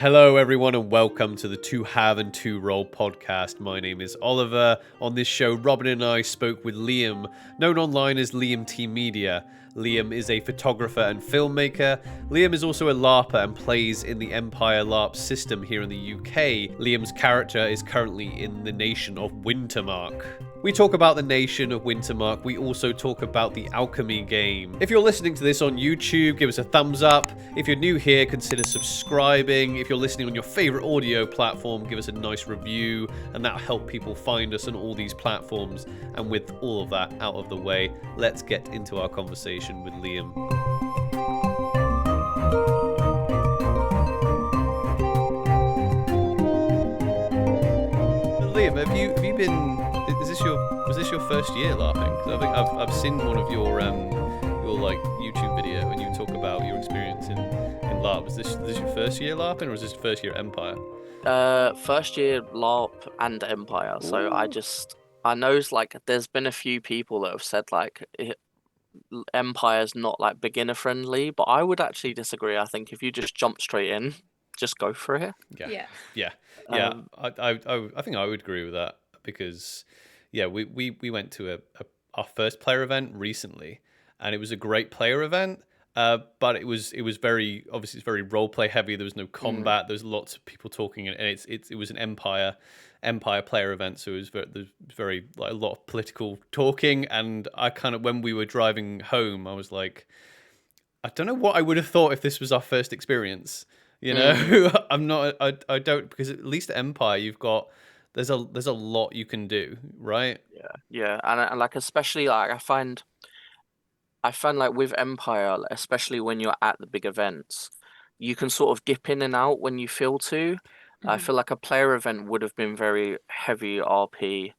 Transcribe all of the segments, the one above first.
Hello, everyone, and welcome to the 2Have 2Role podcast. My name is Oliver. On this show, Robin and I spoke with Liam, known online as Liam T Media. Liam is a photographer and filmmaker. Liam is also a LARPer and plays in the Empire LARP system here in the UK. Liam's character is currently in the nation of Wintermark. We talk about the nation of Wintermark. We also talk about the alchemy game. If you're listening to this on YouTube, give us a thumbs up. If you're new here, consider subscribing. If you're listening on your favorite audio platform, give us a nice review, and that'll help people find us on all these platforms. And with all of that out of the way, let's get into our conversation with Liam. Liam, have you been? Was this your first year LARPing? 'Cause I think I've seen one of your like YouTube video and you talk about your experience in LARP. Was this your first year LARPing or was this first year Empire? First year LARP and Empire. Ooh. So I know like there's been a few people that have said like Empire's not like beginner friendly, but I would actually disagree. I think if you just jump straight in, just go for it. Yeah. I think I would agree with that because we went to our first player event recently, and it was a great player event. But it was very obviously it's very role play heavy. There was no combat. There's lots of people talking, and it was an Empire player event, so there's very like a lot of political talking. And I kind of, when we were driving home, I was like, I don't know what I would have thought if this was our first experience. You know, I don't, because at least at Empire you've got there's a lot you can do, right? Yeah, and like especially like I find like with Empire, especially when you're at the big events, you can sort of dip in and out when you feel to. I feel like a player event would have been very heavy RP,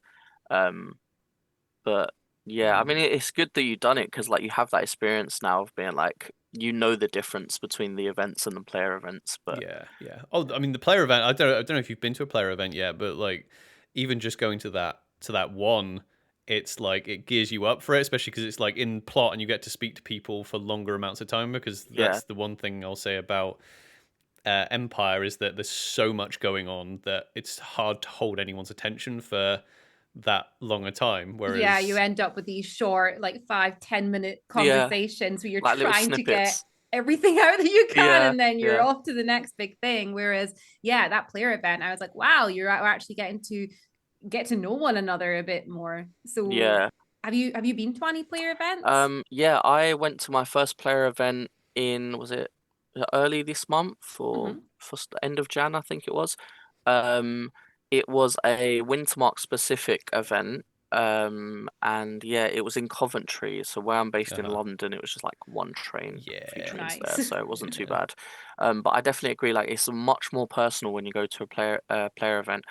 but yeah, I mean it's good that you've done it because like you have that experience now of being like the difference between the events and the player events. But yeah. Oh, I mean the player event. I don't know if you've been to a player event yet, but like even just going to that one, it's like it gears you up for it, especially because it's like in plot and you get to speak to people for longer amounts of time. Because that's the one thing I'll say about Empire is that there's so much going on that it's hard to hold anyone's attention for that long a time. Whereas you end up with these short, like 5-10 minute conversations where you're like trying to get everything out that you can, and then you're off to the next big thing. Whereas, that player event, I was like, wow, we're actually getting to get to know one another a bit more. So have you been to any player events? I went to my first player event in, was it early this month or first end of Jan, I think it was. It was a Wintermark specific event, and it was in Coventry. So where I'm based in London, it was just like one train, a few trains there, so it wasn't too bad. But I definitely agree, like it's much more personal when you go to a player event.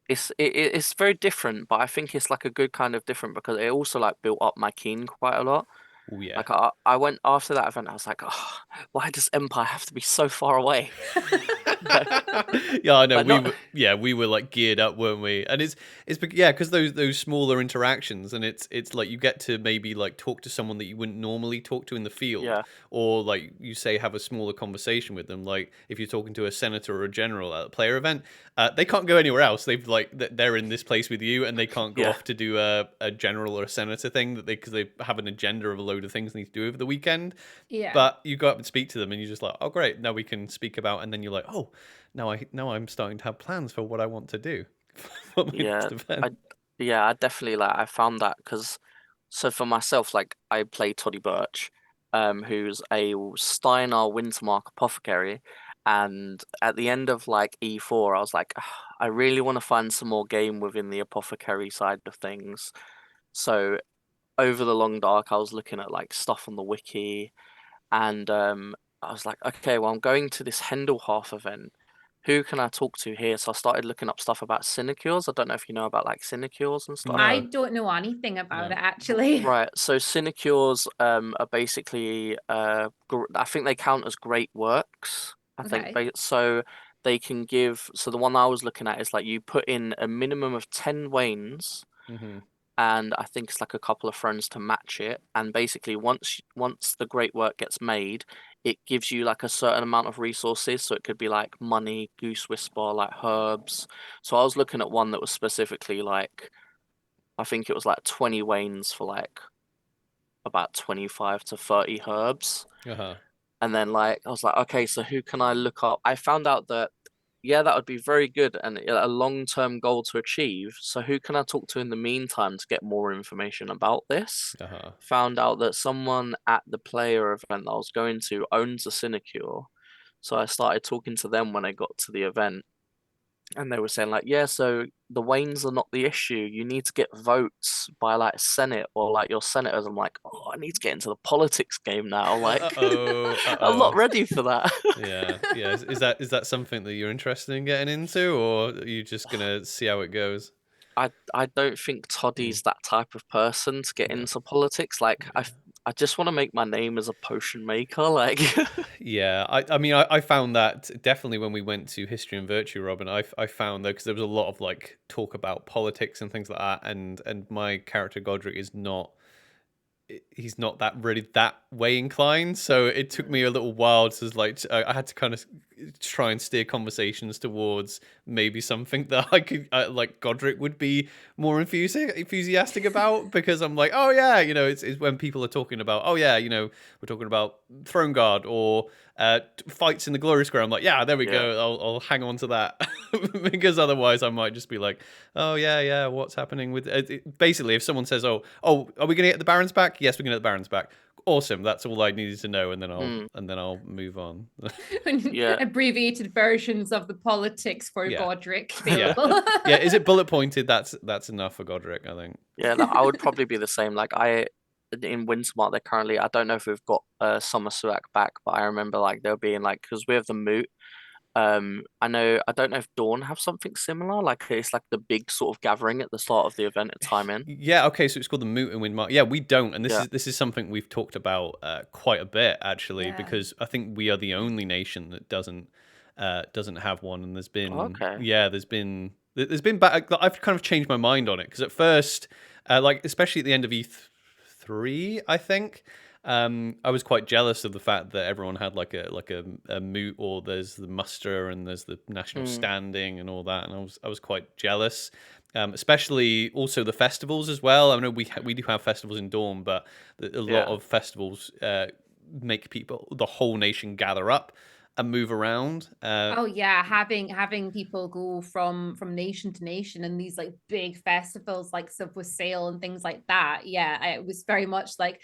It's very different, but I think it's like a good kind of different because it also like built up my keen quite a lot. Oh, yeah. Like I went after that event, I was like, oh, why does Empire have to be so far away? Yeah, I know. We were like geared up, weren't we? And it's because those smaller interactions, and it's like you get to maybe like talk to someone that you wouldn't normally talk to in the field, or like you say have a smaller conversation with them. Like if you're talking to a senator or a general at a player event, they can't go anywhere else. They're in this place with you, and they can't go off to do a general or a senator thing because they have an agenda of a load of things they need to do over the weekend. But you go up and speak to them, and you're just like, oh great, now we can speak about, and then you're like, oh, now I'm starting to have plans for what I want to do for my next event. I definitely I found that because so for myself, like I play Toddy Birch, who's a Steiner Wintermark Apothecary, and at the end of like E4, I was like, I really want to find some more game within the Apothecary side of things. So over the long dark, I was looking at like stuff on the Wiki, and I was like, okay, well I'm going to this Hendelhoff event. Who can I talk to here? So I started looking up stuff about sinecures. I don't know if you know about like sinecures and stuff. No. I don't know anything about it actually. Right. So sinecures are basically I think they count as great works. I think so they can give. So the one I was looking at is like you put in a minimum of 10 wains. And I think it's like a couple of friends to match it. And basically, once the great work gets made, it gives you like a certain amount of resources. So it could be like money, goose whisper, like herbs. So I was looking at one that was specifically like, I think it was like 20 wains for like about 25 to 30 herbs. And then like I was like, okay, so who can I look up? I found out that yeah, that would be very good and a long-term goal to achieve. So who can I talk to in the meantime to get more information about this? Found out that someone at the player event that I was going to owns a sinecure. So I started talking to them when I got to the event. And they were saying like, yeah, so the wains are not the issue. You need to get votes by like Senate or like your senators. I'm like, oh, I need to get into the politics game now. Like, I'm not ready for that. Yeah. Is that something that you're interested in getting into, or are you just gonna see how it goes? I don't think Toddy's that type of person to get into politics. Like I just want to make my name as a potion maker. Like yeah, I mean I found that definitely when we went to History and Virtue, Robin. I found though, because there was a lot of like talk about politics and things like that, and my character Godric is not. He's not that really that way inclined, so it took me a little while to like I had to kind of try and steer conversations towards maybe something that I could like Godric would be more enthusiastic about, because I'm like, oh yeah, you know, it's when people are talking about, oh yeah, you know, we're talking about Throne Guard or fights in the Glory Square. I'm like, yeah, there we go. I'll hang on to that because otherwise I might just be like, oh yeah, what's happening with basically if someone says, oh, are we gonna get the Barons back? Yes, we're gonna get the Barons back. Awesome, that's all I needed to know, and then I'll move on. Abbreviated versions of the politics for Godric available. Yeah, is it bullet pointed? That's enough for Godric, I think. Yeah, I would probably be the same. Like in Wintermark, they're currently, I don't know if we've got Summer Suak back, but I remember like there being like, because we have the Moot. I don't know if Dawn have something similar. Like it's like the big sort of gathering at the start of the event at time in. Yeah, okay, so it's called the Moot in Wintermark. Yeah, we don't, and this is something we've talked about quite a bit actually, because I think we are the only nation that doesn't have one, and there's been I've kind of changed my mind on it, because at first, like especially at the end of E3, I think. I was quite jealous of the fact that everyone had like a moot, or there's the muster and there's the national standing and all that, and I was quite jealous. Especially also the festivals as well. I know we do have festivals in Dawn, but a lot of festivals make the whole nation gather up and move around. Having people go from nation to nation and these like big festivals like Subway Sale and things like that. Yeah, it was very much like,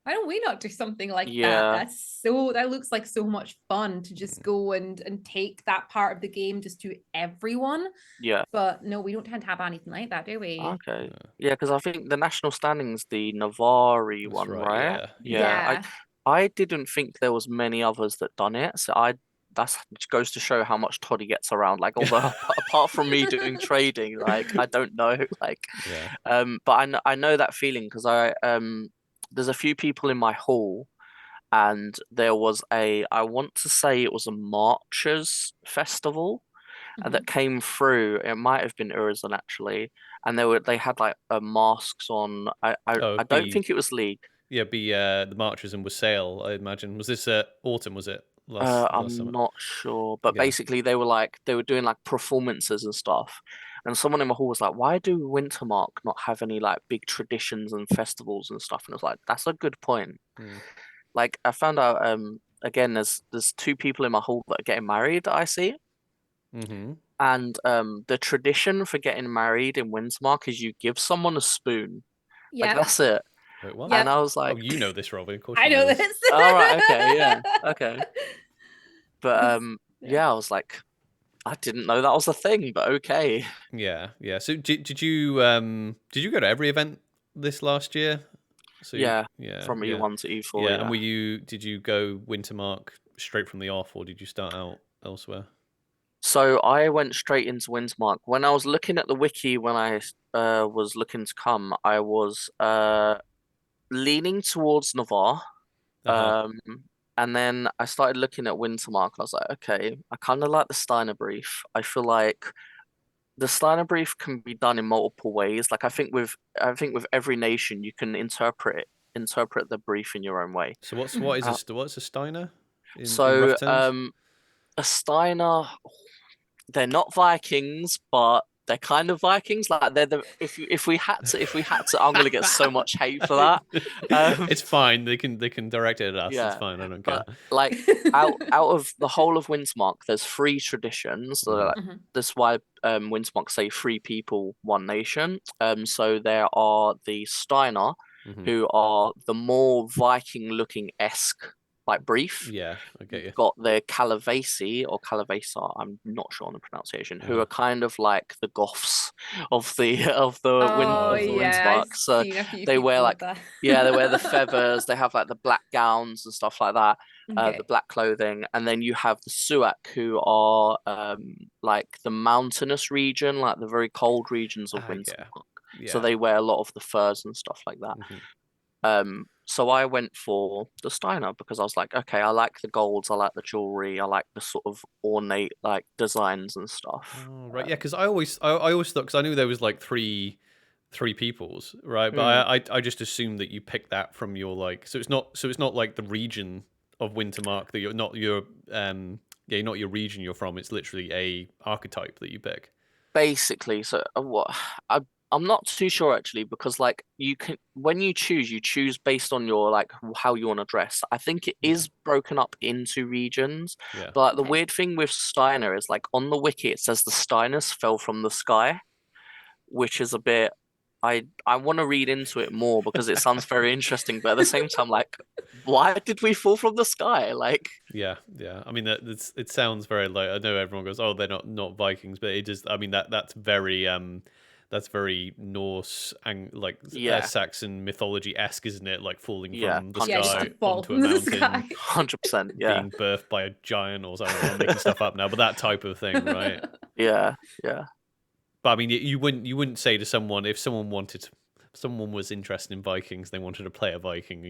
why don't we not do something like that? That looks like so much fun to just go and take that part of the game just to everyone. Yeah. But no, we don't tend to have anything like that, do we? Okay. Yeah, because I think the national standing's the Navari one, right? Yeah. I didn't think there was many others that done it. So that goes to show how much Toddy gets around. Like, although apart from me doing trading, like I don't know, like, but I know that feeling, because there's a few people in my hall, and there was I want to say it was a Marchers festival that came through. It might have been Urizen actually, and they had like masks on. I don't think it was League. Yeah, the Marchers and Wassail, I imagine. Was this autumn? Was it I'm summer? not sure, but basically they were doing like performances and stuff. And someone in my hall was like, "Why do Wintermark not have any like big traditions and festivals and stuff?" And I was like, "That's a good point." Like I found out again, there's two people in my hall that are getting married that I see. And the tradition for getting married in Wintermark is you give someone a spoon. Like that's it. Wait, what? And I was like, "Oh, you know this, Robin? Of course I know this." All right, okay, yeah, okay. But I was like, I didn't know that was a thing, but okay. Yeah. So did you go to every event this last year? So from E1 to E4. Yeah, and did you go Wintermark straight from the off, or did you start out elsewhere? So I went straight into Wintermark. When I was looking at the wiki, when I was looking to come, I was leaning towards Navarre. And then I started looking at Wintermark. I was like, okay, I kind of like the Steiner brief. I feel like the Steiner brief can be done in multiple ways. Like I think with every nation, you can interpret it interpret the brief in your own way. So what's a Steiner in So rough terms? a Steiner, they're not Vikings, but they're kind of Vikings. Like they're the if we had to, I'm gonna get so much hate for that. It's fine. They can direct it at us. Yeah, it's fine. I don't care. Like out of the whole of Wintermark, there's 3 traditions. So that's why Wintermark say 3 people, 1 nation. So there are the Steiner, who are the more Viking-looking-esque like brief. Yeah, I get you. You've got the Calavesi or Calavesa, I'm not sure on the pronunciation, who are kind of like the Goths of the Wintermark. So they wear like they wear the feathers, they have like the black gowns and stuff like that, the black clothing, and then you have the Suak, who are like the mountainous region, like the very cold regions of Wintermark. So they wear a lot of the furs and stuff like that. So I went for the Steiner because I was like, okay, I like the golds, I like the jewelry, I like the sort of ornate like designs and stuff. Oh, right, yeah, because I always thought, because I knew there was like three peoples, right? But I just assumed that you picked that from your like, so it's not like the region of Wintermark that you're not your not your region you're from. It's literally a archetype that you pick. Basically, so what I'm not too sure actually, because like you can, when you choose based on your like how you want to dress. I think it is broken up into regions. Yeah. But like, the weird thing with Steiner is like on the wiki it says the Steiners fell from the sky, which is a bit. I want to read into it more because it sounds very interesting, but at the same time, like, why did we fall from the sky? Like, yeah. I mean, it sounds very like, I know everyone goes, oh, they're not Vikings, but it just, I mean, that's very Norse and like Saxon mythology-esque, isn't it? Like falling from the sky onto a mountain, 100%, being birthed by a giant or something. I'm making stuff up now, but that type of thing, right? Yeah. But I mean, you wouldn't say to someone, if someone was interested in Vikings, they wanted to play a Viking,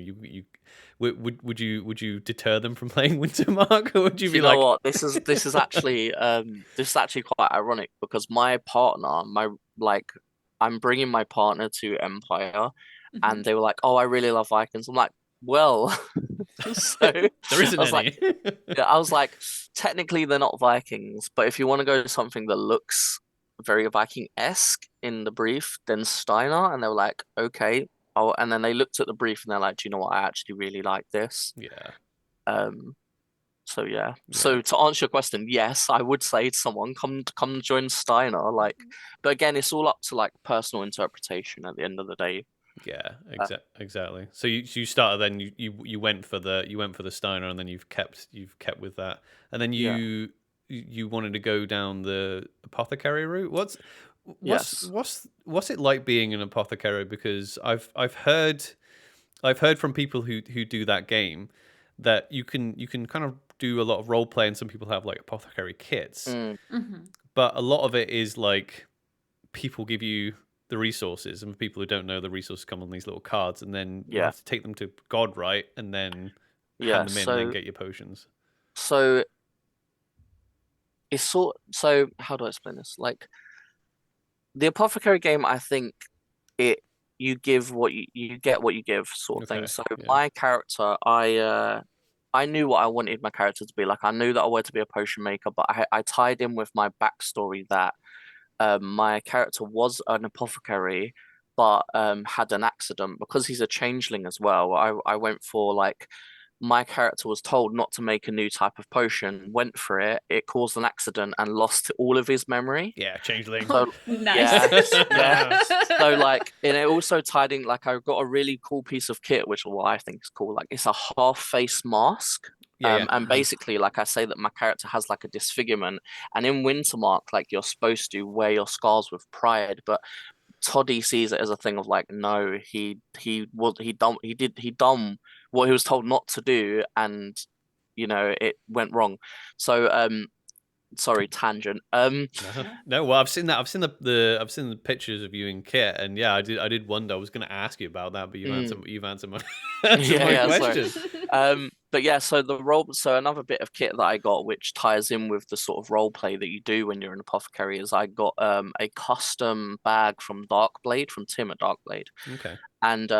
would you deter them from playing Wintermark, or would you be you like, know what, this is actually quite ironic, because my partner, I'm bringing my partner to Empire, and they were like, oh, I really love Vikings. I'm like, well, so there isn't any. I was like, technically they're not Vikings, but if you want to go to something that looks very Viking-esque in the brief, then Steiner. And they were like, okay. Oh, and then they looked at the brief and they're like, do you know what, I actually really like this. So yeah. So to answer your question, yes, I would say to someone, come join Steiner. Like, but again, it's all up to like personal interpretation at the end of the day. Yeah, exactly. So you started, then you went for the Steiner, and then you've kept with that, and then you wanted to go down the apothecary route. What's it like being an apothecary? Because I've heard from people who do that game that you can kind of do a lot of role play, and some people have like apothecary kits, but a lot of it is like people give you the resources, and for people who don't know, the resources come on these little cards, and then you have to take them to God, right? And then hand them in, and then get your potions. So it's so how do I explain this? Like, the apothecary game, I think you give what you get what you give, sort of thing. So my character, I knew what I wanted my character to be. Like, I knew that I wanted to be a potion maker, but I tied in with my backstory that my character was an apothecary, but had an accident. Because he's a changeling as well, I went for like, my character was told not to make a new type of potion, went for it, it caused an accident and lost all of his memory. Yeah, changeling. So, nice. Yeah. So like, and it also tied in, like, I got a really cool piece of kit, which what I think is cool. Like, it's a half face mask. And basically, like, I say that my character has like a disfigurement, and in Wintermark, like, you're supposed to wear your scars with pride, but Toddy sees it as a thing of like, no, he done what he was told not to do, and it went wrong. So sorry, tangent. No, well, I've seen that. I've seen the pictures of you in kit, and yeah, I did wonder. I was going to ask you about that, but you've answered my question. But yeah, so another bit of kit that I got, which ties in with the sort of role play that you do when you're an apothecary, is I got a custom bag from Darkblade, from Tim at Darkblade. Okay. And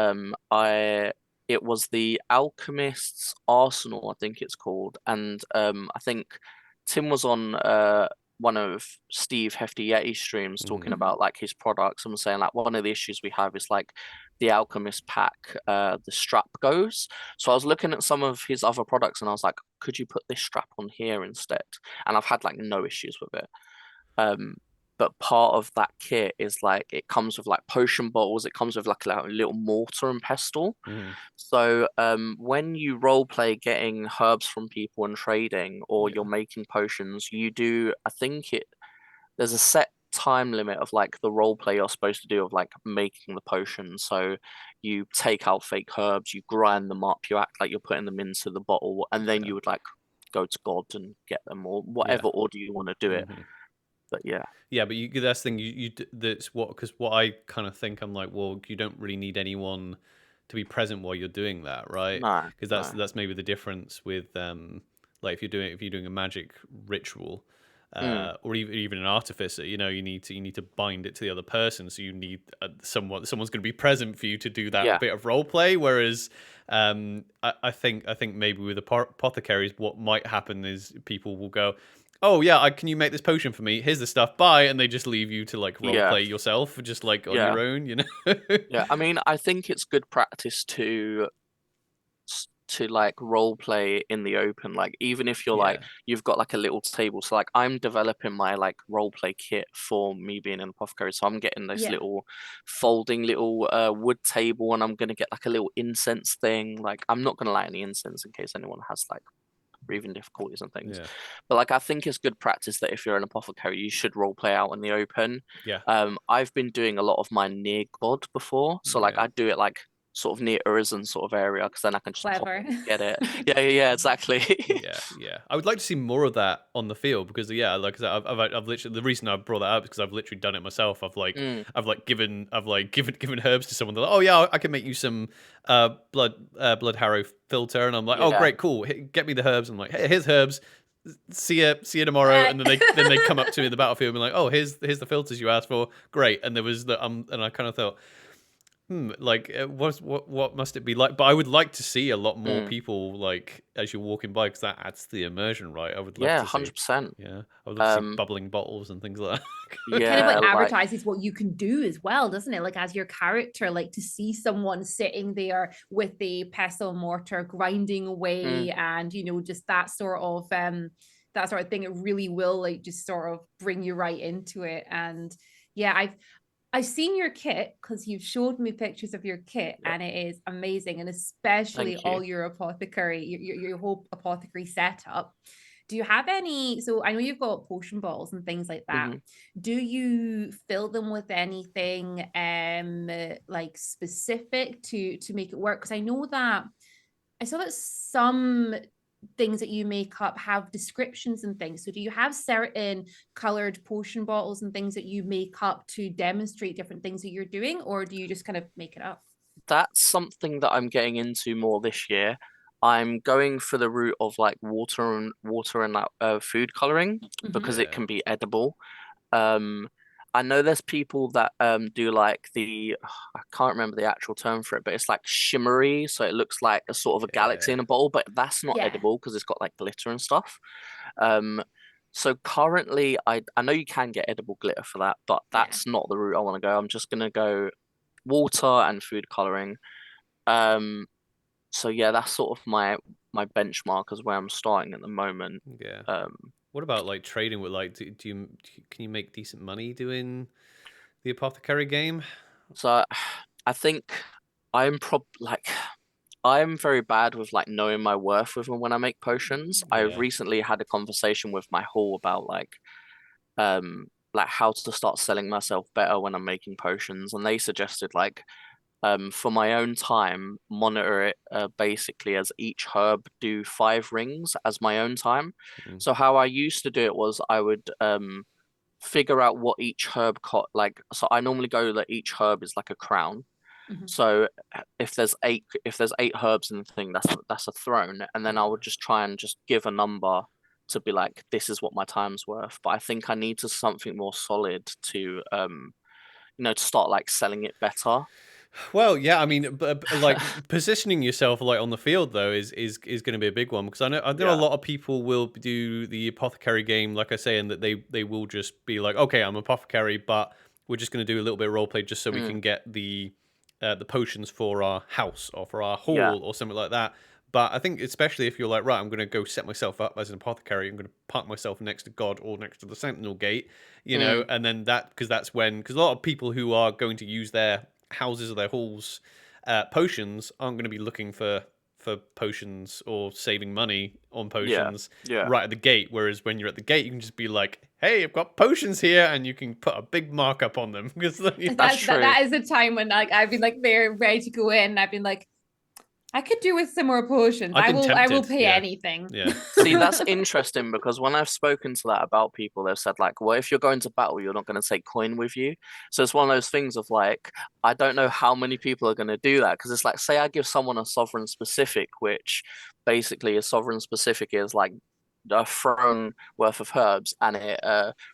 it was the Alchemist's Arsenal, I think it's called, and I think Tim was on one of Steve Hefty Yeti streams talking about like his products and was saying like one of the issues we have is like the Alchemist pack, the strap goes. So I was looking at some of his other products and I was like, could you put this strap on here instead? And I've had like no issues with it. But part of that kit is like it comes with like potion bottles, it comes with like a little mortar and pestle. So when you role play getting herbs from people and trading, or you're making potions, you do, I think there's a set time limit of like the role play you're supposed to do of like making the potions. So you take out fake herbs, you grind them up, you act like you're putting them into the bottle, and then you would like go to God and get them, or whatever order you want to do it. But but that's the thing, that's what, because what I kind of think, I'm like, well, you don't really need anyone to be present while you're doing that, right? Because that's maybe the difference with like if you're doing a magic ritual, or even an artificer, you need to bind it to the other person, so you need someone's going to be present for you to do that bit of role play. Whereas I think maybe with apothecaries, what might happen is people will go, oh yeah, can you make this potion for me? Here's the stuff, bye, and they just leave you to like role play yourself, just like on your own, Yeah, I mean, I think it's good practice to like role play in the open, like even if you're like you've got like a little table. So like I'm developing my like role play kit for me being an apothecary, so I'm getting this little folding little wood table, and I'm gonna get like a little incense thing. Like I'm not gonna light any incense in case anyone has like breathing difficulties and things, but like I think it's good practice that if you're an apothecary, you should role play out in the open. I've been doing a lot of mine near God before, so like I do it like sort of near Urizen sort of area, because then I can just pop and get it. Yeah, exactly. I would like to see more of that on the field, because like I said, I've literally, the reason I brought that up is because I've literally done it myself. I've given herbs to someone. They're like, oh yeah, I can make you some blood harrow filter, and I'm like, oh great, cool, get me the herbs. I'm like, hey, here's herbs. See you tomorrow. And then they come up to me in the battlefield and be like, oh, here's the filters you asked for. Great. And there was and I kind of thought, like what must it be like? But I would like to see a lot more people like as you're walking by, because that adds to the immersion, right? I would love to 100%. I would love to see bubbling bottles and things like that. It kind of like advertises what you can do as well, doesn't it? Like as your character, like to see someone sitting there with the pestle and mortar grinding away, and just that sort of thing. It really will like just sort of bring you right into it. And I've seen your kit, because you've showed me pictures of your kit, and it is amazing, and especially all your apothecary, your whole apothecary setup. Do you have any? So I know you've got potion bottles and things like that. Do you fill them with anything like specific to make it work? Because I know that I saw that some things that you make up have descriptions and things. So do you have certain colored potion bottles and things that you make up to demonstrate different things that you're doing, or do you just kind of make it up? That's something that I'm getting into more this year. I'm going for the route of like water and food coloring, because it can be edible. I know there's people that do like I can't remember the actual term for it, but it's like shimmery, so it looks like a sort of a galaxy in a bottle, but that's not edible because it's got like glitter and stuff. So currently I know you can get edible glitter for that, but that's not the route I want to go. I'm just gonna go water and food coloring. So yeah, that's sort of my benchmark as where I'm starting at the moment. What about like trading with like can you make decent money doing the apothecary game? So I think I'm very bad with like knowing my worth with when I make potions. I've recently had a conversation with my hall about like how to start selling myself better when I'm making potions, and they suggested like for my own time, monitor it basically as each herb do 5 rings as my own time. So how I used to do it was I would figure out what each herb so I normally go that each herb is like a crown. So if there's 8 herbs in the thing, that's a throne, and then I would just try and just give a number to be like, this is what my time's worth. But I think I need something more solid to to start like selling it better. Well, yeah, I mean, like positioning yourself like on the field though is going to be a big one, because I know a lot of people will do the Apothecary game, like I say, and that they will just be like, okay, I'm Apothecary, but we're just going to do a little bit of roleplay just so we can get the potions for our house or for our hall or something like that. But I think especially if you're like, right, I'm going to go set myself up as an apothecary, I'm going to park myself next to God or next to the Sentinel Gate, and then because a lot of people who are going to use their houses or their halls potions aren't going to be looking for potions or saving money on potions right at the gate. Whereas when you're at the gate, you can just be like, hey, I've got potions here, and you can put a big markup on them. Because that is a time when like I've been like very ready to go in, and I've been like, I could do with some more potions. I will pay anything. Yeah. See, that's interesting, because when I've spoken to that about people, they've said like, well, if you're going to battle, you're not going to take coin with you. So it's one of those things of like, I don't know how many people are going to do that, because it's like, say I give someone a sovereign specific, which basically a sovereign specific is like a throne worth of herbs, and it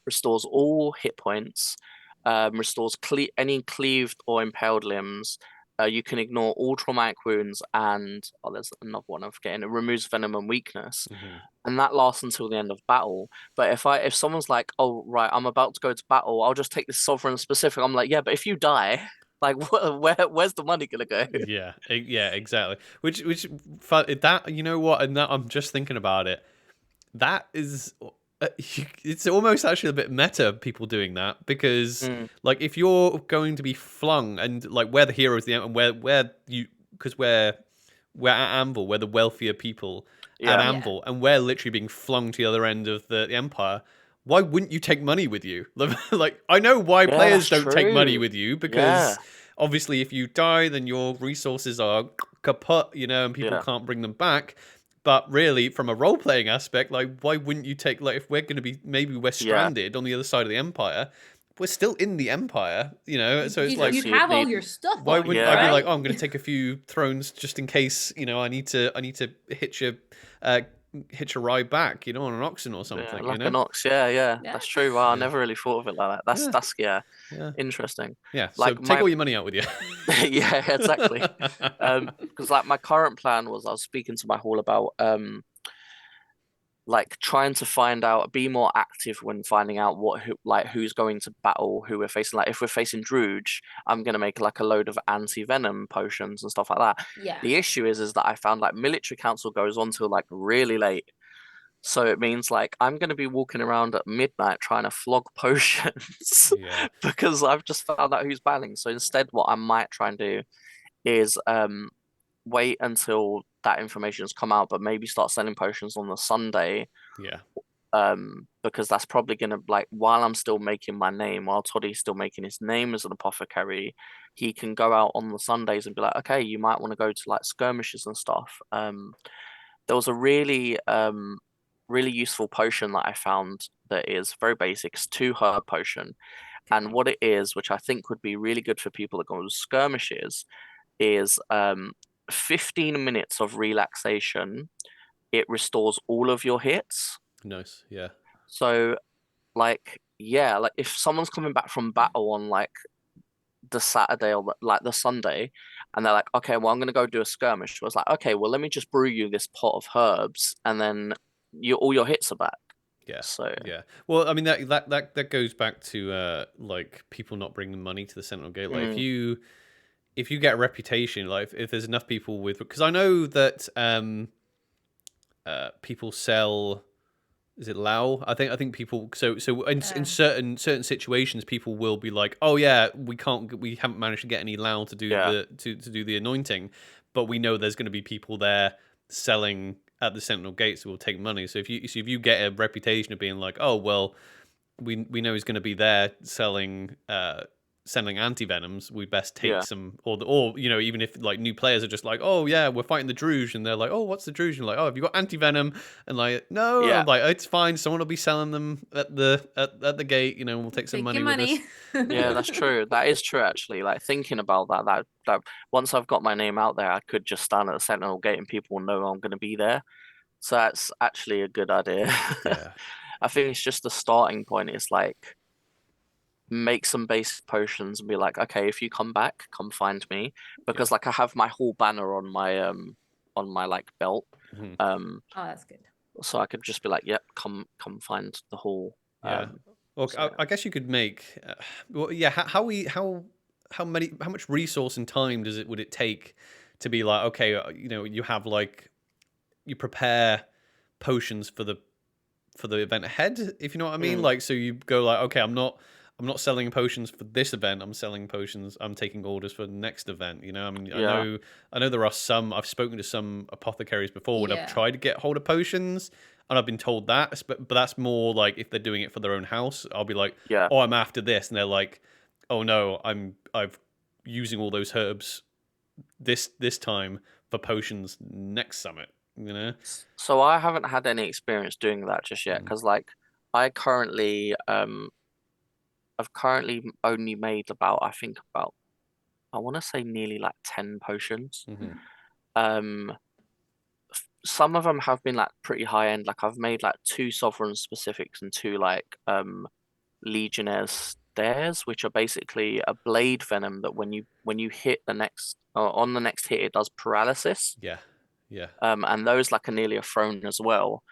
restores all hit points, restores any cleaved or impaled limbs. You can ignore all traumatic wounds, and there's another one I'm forgetting. It removes venom and weakness, and that lasts until the end of battle. But if someone's like, oh right, I'm about to go to battle, I'll just take this sovereign specific. I'm like, yeah, but if you die, like where's the money gonna go? Yeah, exactly. Which that, you know what, and that I'm just thinking about it. That is. It's almost actually a bit meta, people doing that, because like if you're going to be flung, and like we're the heroes, and where you, because we're at Anvil, we're the wealthier people at Anvil, and we're literally being flung to the other end of the Empire. Why wouldn't you take money with you? Like, I know why players don't take money with you, because obviously if you die, then your resources are kaput, and people can't bring them back. But really, from a role-playing aspect, like, why wouldn't you take, like, if we're going to be, maybe we're stranded on the other side of the Empire, we're still in the Empire, so it's like... You'd have all your stuff. Why wouldn't I be like, oh, I'm going to take a few thrones just in case, I need to hitch a ride back, on an oxen or something, like an ox, yeah. That's true. Wow, I never really thought of it like that. That's interesting. Yeah, so like take all your money out with you. Yeah, exactly. Because like my current plan was, I was speaking to my hall about like trying to be more active when finding out who's going to battle, who we're facing. Like if we're facing Druge, I'm gonna make like a load of anti-venom potions and stuff like that. Yeah. The issue is that I found like military council goes on till like really late. So it means like I'm going to be walking around at midnight trying to flog potions because I've just found out who's battling. So instead, what I might try and do is wait until that information's come out, but maybe start selling potions on the Sunday. Yeah. Because that's probably going to, like, while I'm still making my name, while Toddy's still making his name as an apothecary, he can go out on the Sundays and be like, okay, you might want to go to like skirmishes and stuff. There was a really useful potion that I found that is very basic. It's 2 herb potion. And what it is, which I think would be really good for people that go to skirmishes, is 15 minutes of relaxation. It restores all of your hits. Nice, yeah. So, like if someone's coming back from battle on like the Saturday or like the Sunday, and they're like, okay, well, I'm gonna go do a skirmish. So I was like, okay, well, let me just brew you this pot of herbs, and then all your hits are back. Yeah. So yeah. Well, I mean that goes back to like people not bringing money to the Sentinel Gate. Like if you get a reputation, like if there's enough people with, because I know that people sell. Is it Lao? I think people. So in certain situations, people will be like, oh yeah, we haven't managed to get any Lao to do to do the anointing, but we know there's going to be people there selling at the Sentinel Gates who will take money. So if you get a reputation of being like, oh well, we know he's going to be there selling anti-venoms, we best take some, or even if like new players are just like, oh yeah, we're fighting the Druge, and they're like, oh, what's the Druge? And like, oh, have you got anti-venom? And like, no, I'm like, it's fine, someone will be selling them at the gate, we'll take some money with us. Yeah, that's true. That is true, actually. Like thinking about that once I've got my name out there, I could just stand at the Sentinel Gate and people will know I'm going to be there. So that's actually a good idea. Yeah. I think it's just the starting point. It's like, make some basic potions and be like, okay, if you come back, come find me, because like I have my whole banner on my like belt. Oh, that's good. So I could just be like, yep, come find the hall. Well, so, I guess you could make. Well, yeah. How much resource and time would it take to be like, okay, you have like, you prepare potions for the event ahead, if you know what I mean. Like, so you go like, okay, I'm not selling potions for this event. I'm taking orders for the next event. I mean, I know there are some. I've spoken to some apothecaries before when I've tried to get hold of potions, and I've been told that. But that's more like if they're doing it for their own house. I'll be like, oh, I'm after this, and they're like, oh no, I've using all those herbs this time for potions next summit. So I haven't had any experience doing that just yet, because like I've currently only made about I want to say nearly like 10 potions. Some of them have been like pretty high end. Like I've made like 2 sovereign specifics and 2 like legionnaires stairs, which are basically a blade venom that when you hit the next on the next hit, it does paralysis. And those like are nearly a throne as well.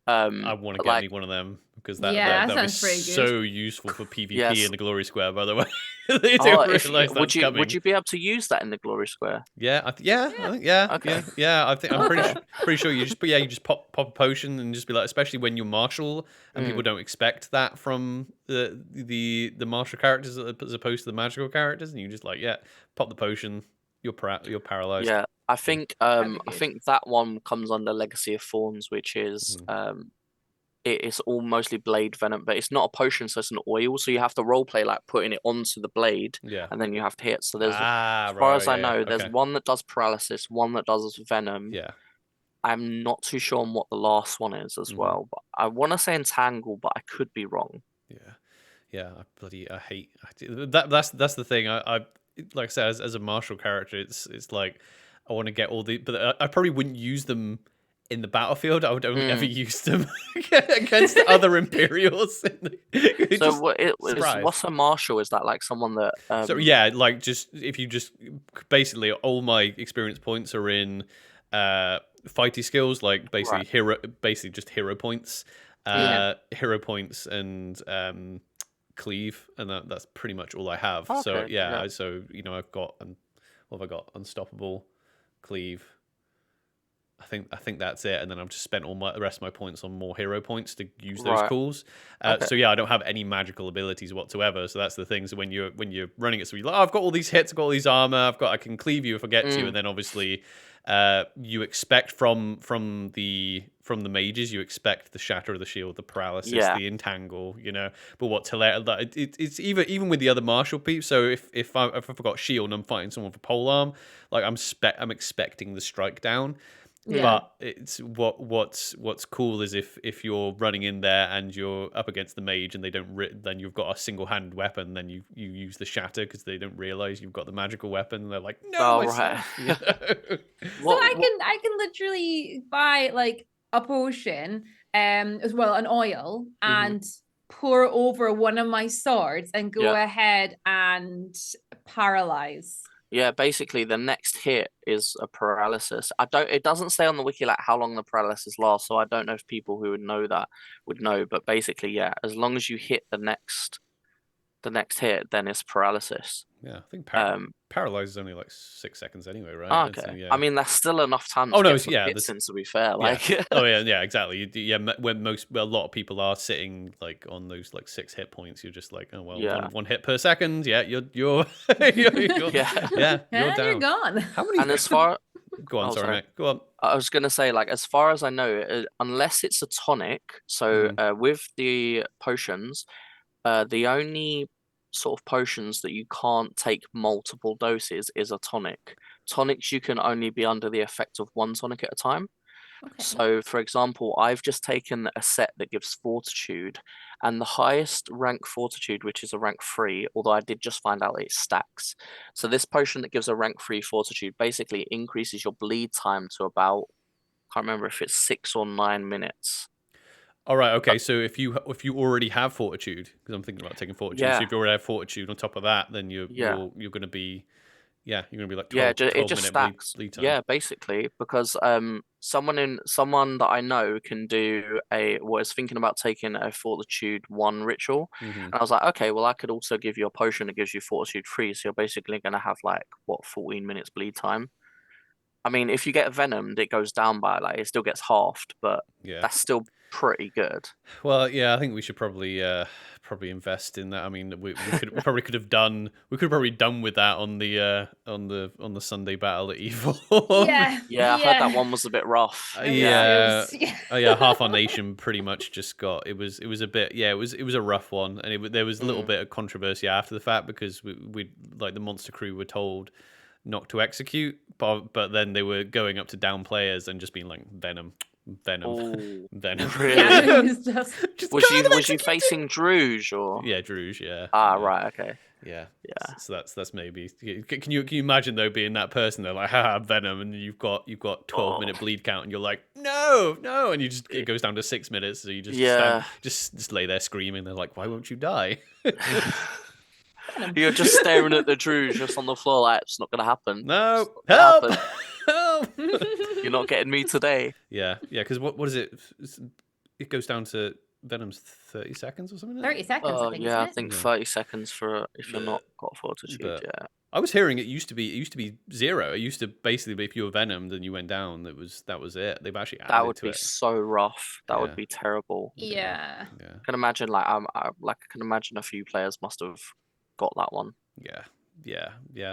I want to get me one of them, because that would be so useful for PvP in the Glory Square, by the way. They don't realize that's coming. Would you be able to use that in the Glory Square? I think I'm pretty sure you just pop a potion and just be like, especially when you're martial and people don't expect that from the martial characters as opposed to the magical characters, and you just like pop the potion, you're paralyzed. Yeah, I think that one comes under Legacy of Thorns, which is it's all mostly blade venom, but it's not a potion, so it's an oil. So you have to roleplay like putting it onto the blade, and then you have to hit. So there's, as far as I know, there's one that does paralysis, one that does venom. I'm not too sure on what the last one is as well, but I want to say entangle, but I could be wrong. I hate that. That's the thing. I like I said, as a martial character, it's like I want to get all the, but I probably wouldn't use them in the battlefield. I would only ever use them against other Imperials. So what's a martial? Is that like someone that? So like just if you just basically all my experience points are in fighting skills, like basically just hero points, hero points and cleave, and that's pretty much all I have. Okay, so I've got what have I got? Unstoppable, cleave. I think that's it, and then I've just spent the rest of my points on more hero points to use those calls. So I don't have any magical abilities whatsoever. So that's the thing. So when you're running it, so you're like, oh, I've got all these hits, I've got all these armor, I can cleave you if I get to, and then obviously you expect from the mages, you expect the shatter of the shield, the paralysis, the entangle, But what it's even with the other martial peeps. So if I've got shield and I'm fighting someone for polearm, like I'm expecting the strike down. But it's what's cool is if you're running in there and you're up against the mage and they don't then you've got a single-handed weapon, then you use the shatter because they don't realize you've got the magical weapon, and they're like, no, right. So I can literally buy like a potion as well, an oil, and pour over one of my swords and go ahead and paralyze. Yeah, basically the next hit is a paralysis. It doesn't say on the wiki like how long the paralysis lasts, so I don't know if people who would know that would know, but basically, as long as you hit the next hit, then it's paralysis. Yeah, I think paralyze is only like 6 seconds anyway, right? Oh, okay. I mean, that's still enough time to get some hits in, to be fair. Like, exactly. When a lot of people are sitting like on those like 6 hit points, you're just like, oh well, one hit per second. Yeah, you're you're down. You're gone. How many? And as far go on, sorry, mate. Go on. I was gonna say, like, as far as I know, unless it's a tonic, so with the potions, the only sort of potions that you can't take multiple doses is a tonic. Tonics, you can only be under the effect of one tonic at a time. Okay. So, for example, I've just taken a set that gives Fortitude, and the highest rank Fortitude, which is a rank 3, although I did just find out it stacks. So this potion that gives a rank 3 Fortitude basically increases your bleed time to about, I can't remember if it's 6 or 9 minutes. All right. Okay. So if you already have fortitude, because I'm thinking about taking fortitude. So if you already have fortitude on top of that, then you're going to be you're going to be like 12, it just 12-minute stacks. bleed time. Yeah, basically, because someone that I know can do was thinking about taking a Fortitude 1 ritual, and I was like, okay, well, I could also give you a potion that gives you Fortitude 3, so you're basically going to have like 14 minutes bleed time. I mean, if you get venomed, it goes down by like it still gets halved, but that's still pretty good. Well, yeah, I think we should probably invest in that. I mean, we probably could have done with that on the Sunday battle at Evil. Yeah, I heard that one was a bit rough. Half our nation pretty much just got it was a bit it was a rough one, and there was a little bit of controversy after the fact because we like the monster crew were told not to execute, but then they were going up to down players and just being like venom. Ooh, venom. Really? Yeah, was you facing Druge or? Yeah, Druge. Yeah. Right. Okay. Yeah. So that's maybe. Can you imagine though being that person? They're like, haha, venom, and you've got 12-minute bleed count, and you're like, no, and it goes down to 6 minutes, so you just lay there screaming. They're like, why won't you die? You're just staring at the Druge just on the floor, like it's not gonna happen. No, help! Help! You're not getting me today. Yeah. Because what is it? It goes down to Venom's 30 seconds or something. 30 seconds. I think. I think 30 seconds for if you're not got fortitude. Yeah. I was hearing it used to be 0. It used to basically, if you were venomed and you went down, that was it. They've actually added that would to be it. So rough. That would be terrible. Yeah. I can imagine I can imagine a few players must have got that one. Yeah.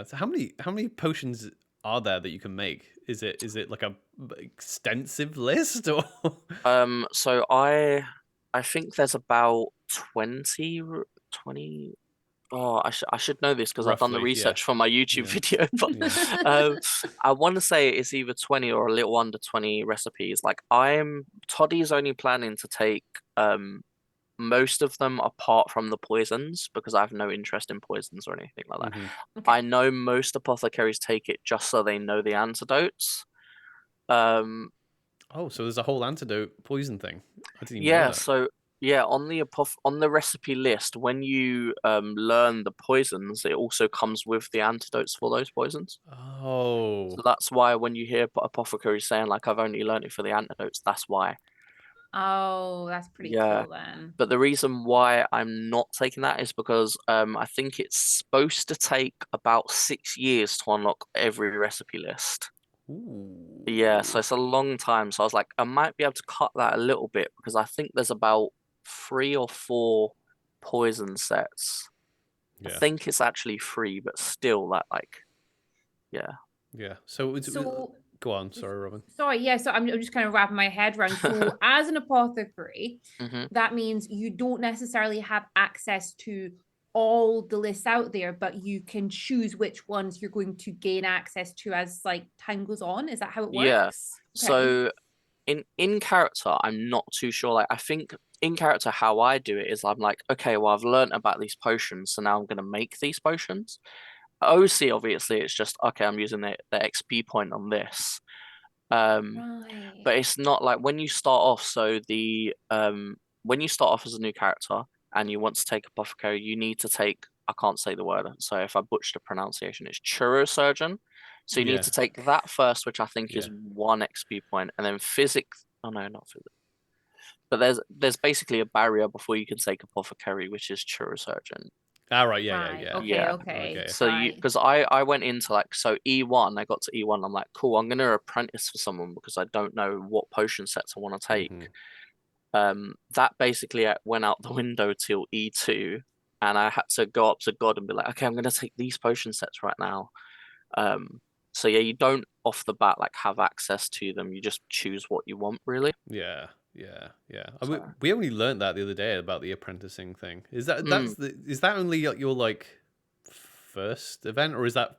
So how many potions are there that you can make? Is it like a extensive list or? So I think there's about 20. Oh, I should know this because I've done the research for my YouTube video. But I want to say it's either 20 or a little under 20 recipes. Like Toddy's only planning to take most of them apart from the poisons because I have no interest in poisons or anything like that. Okay. I know most apothecaries take it just so they know the antidotes. So there's a whole antidote poison thing. I didn't even know that. So on the recipe list, when you learn the poisons, it also comes with the antidotes for those poisons. Oh. So that's why when you hear apothecaries saying like I've only learned it for the antidotes, that's why. Oh, that's pretty cool then. But the reason why I'm not taking that is because I think it's supposed to take about 6 years to unlock every recipe list. Ooh. Yeah, so it's a long time. So I was like, I might be able to cut that a little bit because I think there's about 3 or 4 poison sets. I think it's actually 3, but still that Yeah. So go on. Sorry, Robin. Sorry. Yeah. So I'm just kind of wrapping my head around. So as an apothecary, that means you don't necessarily have access to all the lists out there, but you can choose which ones you're going to gain access to as like time goes on. Is that how it works? Yeah. Okay. So in character, I'm not too sure. Like I think in character, how I do it is I'm like, okay, well I've learned about these potions, so now I'm gonna make these potions. OC, obviously, it's just okay. I'm using the XP point on this, but it's not like when you start off. So when you start off as a new character and you want to take apothecary, you need to take. I can't say the word, so if I butcher the pronunciation, it's chirurgeon. So you need to take that first, which I think is 1 XP point, and then physics. Oh no, not physics. But there's basically a barrier before you can take apothecary, which is chirurgeon. Right. Okay. So because I went into like E1, I got to E1. I'm like, cool. I'm gonna apprentice for someone because I don't know what potion sets I want to take. That basically went out the window till E2, and I had to go up to God and be like, okay, I'm gonna take these potion sets right now. So you don't off the bat like have access to them. You just choose what you want, really. Yeah. We only learned that the other day about the apprenticing thing. Is that is that only your like first event, or is that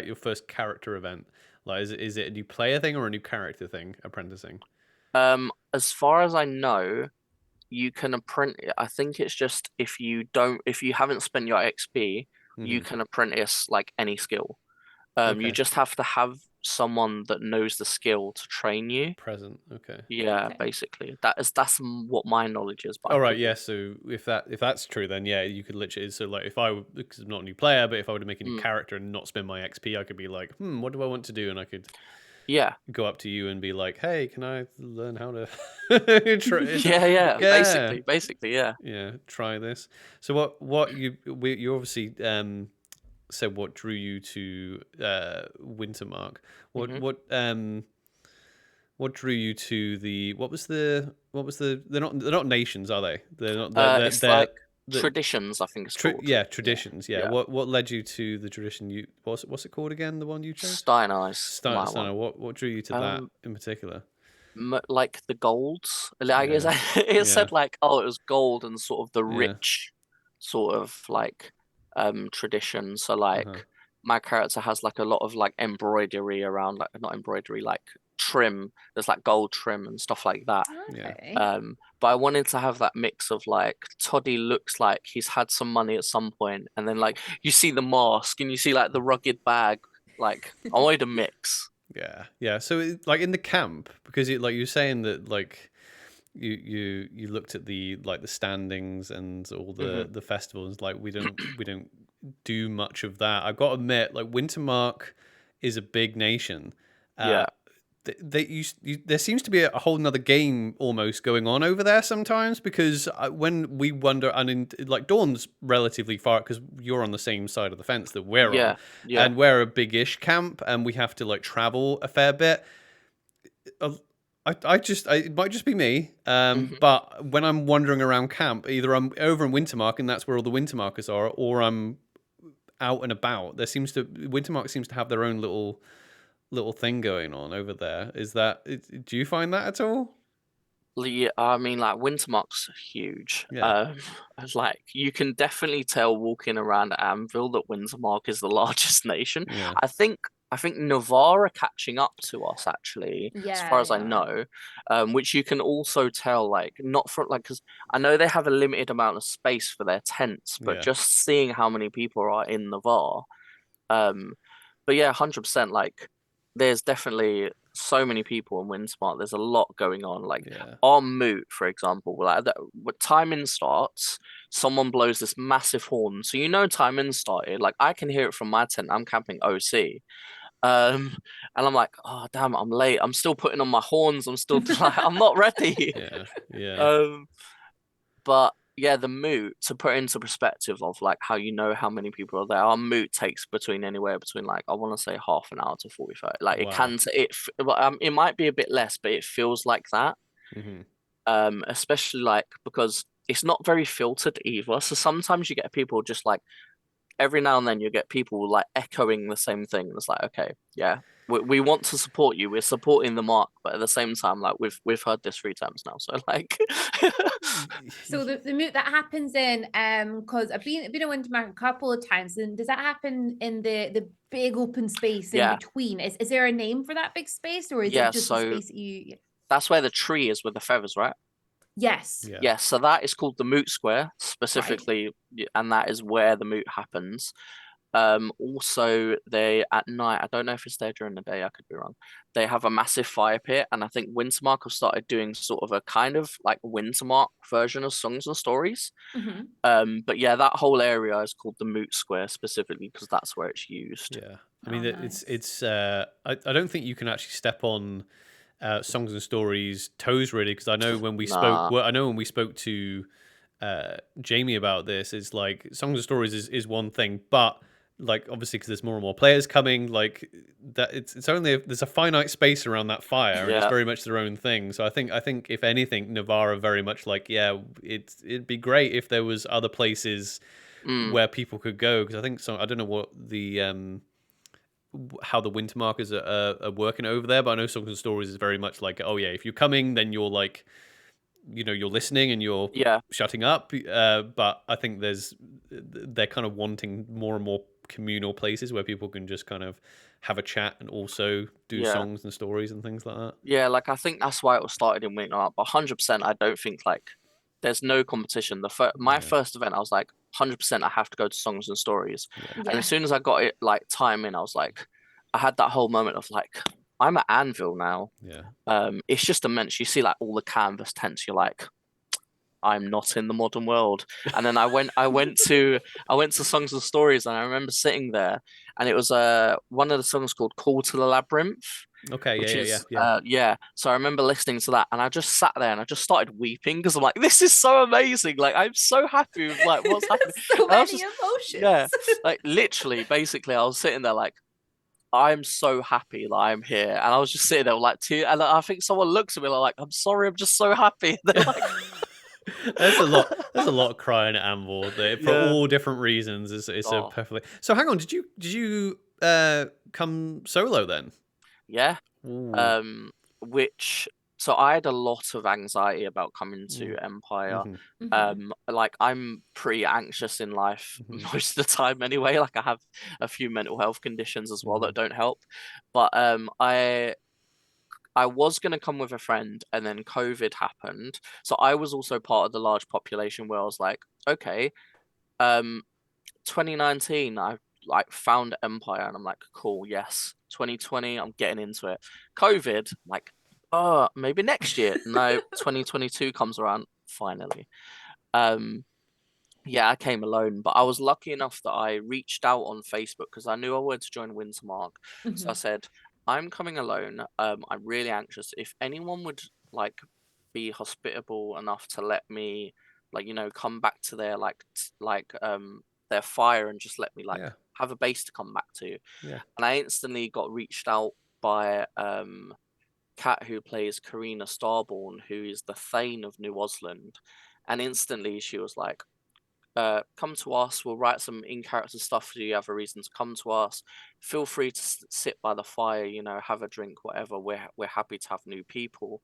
your first character event? Like, is it a new player thing or a new character thing? Apprenticing. As far as I know, you can apprentice. I think it's just if you haven't spent your XP, you can apprentice like any skill. You just have to have someone that knows the skill to train you. Present, okay. Yeah, okay. Basically, that's what my knowledge is. All right, yeah. So if that's true, then yeah, you could literally. So like, if I, because I'm not a new player, but if I were to make a new character and not spend my XP, I could be like, what do I want to do, and I could. Yeah. Go up to you and be like, "Hey, can I learn how to?" yeah. Basically, yeah. Yeah, try this. So what you obviously said what drew you to Wintermark. What drew you to the what was the they're not nations, are they? They're not. They're like traditions, I think it's called. Yeah, traditions. Yeah. What led you to the tradition? What's it called again? The one you chose? Steiner. What drew you to that in particular? Like the golds. Like it said like, oh, it was gold and sort of the rich sort of like tradition. So like my character has like a lot of like embroidery around, like not embroidery, like trim. There's like gold trim and stuff like that. Okay. But I wanted to have that mix of like Toddy looks like he's had some money at some point, and then like you see the mask and you see like the rugged bag. Like I wanted a mix. Yeah. So like in the camp, because like you're saying that like you looked at the like the standings and all the festivals, like we don't do much of that. I've got to admit, like Wintermark is a big nation. There seems to be a whole nother game almost going on over there sometimes, because when we wonder, and like Dawn's relatively far because you're on the same side of the fence that we're on, and we're a big-ish camp and we have to like travel a fair bit. It might just be me, but when I'm wandering around camp, either I'm over in Wintermark and that's where all the Wintermarkers are, or I'm out and about. Wintermark seems to have their own little thing going on over there. Do you find that at all? Yeah, I mean, like Wintermark's huge. Like you can definitely tell walking around Anvil that Wintermark is the largest nation. I think Navarre are catching up to us actually, as far as I know, which you can also tell, like not from like, because I know they have a limited amount of space for their tents, but just seeing how many people are in Navarre, but yeah, 100%. Like there's definitely so many people in Windsmart. There's a lot going on. Like our moot, for example, like when time in starts, someone blows this massive horn, so you know time in started. Like I can hear it from my tent. I'm camping OC. And I'm like, oh damn, I'm late. I'm still putting on my horns. I'm still like, I'm not ready. But yeah, the moot, to put into perspective of like how you know how many people are there, our moot takes anywhere between like, I want to say half an hour to 45. Like it might be a bit less, but it feels like that. Especially like because it's not very filtered either. So sometimes you get people just like, every now and then you get people like echoing the same thing. It's like, okay, yeah, we want to support you. We're supporting the mark, but at the same time, like we've heard this 3 times now. So like, so the moot that happens in because I've been in Wintermark a couple of times, and does that happen in the big open space in between? Is there a name for that big space, or is it just the space that you? That's where the tree is with the feathers, right? Yes. Yes. So that is called the Moot Square specifically, and that is where the moot happens. Also, they at night, I don't know if it's there during the day, I could be wrong. They have a massive fire pit, and I think Wintermark have started doing sort of a kind of like Wintermark version of Songs and Stories. But yeah, that whole area is called the Moot Square specifically because that's where it's used. Yeah, I mean, it's I don't think you can actually step on Songs and Stories toes really, because I know when we spoke to Jamie about this, it's like Songs and Stories is one thing, but like obviously because there's more and more players coming, like that it's only there's a finite space around that fire, and it's very much their own thing. So I think if anything, Navarre very much like it'd be great if there was other places where people could go, because I think I don't know what the how the Wintermarkers are working over there, but I know Songs and Stories is very much like, oh yeah, if you're coming, then you're like, you're listening and you're shutting up. But I think they're kind of wanting more and more communal places where people can just kind of have a chat and also do songs and stories and things like that. Yeah, like I think that's why it was started in Wintermark, but 100% I don't think like there's no competition. My first event, I was like 100% I have to go to Songs and Stories. And as soon as I got it like time in, I was like, I had that whole moment of like, I'm at Anvil now. Yeah. It's just immense. You see like all the canvas tents, you're like, I'm not in the modern world. And then I went to Songs and Stories, and I remember sitting there, and it was one of the songs called Call to the Labyrinth. Okay, which is yeah. So I remember listening to that, and I just sat there and I just started weeping because I'm like, this is so amazing. Like, I'm so happy with like what's happening. So many emotions. Yeah, like literally, basically, I was sitting there like, I'm so happy that I'm here, and I was just sitting there with, like, tears. And I think someone looks at me like, I'm sorry, I'm just so happy. They're like. There's a lot of crying at Anvil for all different reasons. It's a perfectly. So hang on, did you come solo then? Yeah. So I had a lot of anxiety about coming to Empire. Like, I'm pretty anxious in life most of the time anyway. Like, I have a few mental health conditions as well that don't help. But I was going to come with a friend, and then COVID happened. So I was also part of the large population where I was like, okay, 2019, I like found Empire, and I'm like, cool, yes. 2020, I'm getting into it. COVID, like, maybe next year. No, 2022 comes around, finally. Yeah, I came alone, but I was lucky enough that I reached out on Facebook because I knew I wanted to join Wintermark. So I said, I'm coming alone. I'm really anxious. If anyone would like be hospitable enough to let me, like, come back to their their fire and just let me have a base to come back to. Yeah. And I instantly got reached out by Kat, who plays Karina Starborn, who is the Thane of New Osland. And instantly she was like, come to us, we'll write some in-character stuff for you. You have a reason to come to us. Feel free to sit by the fire, have a drink, whatever. We're happy to have new people.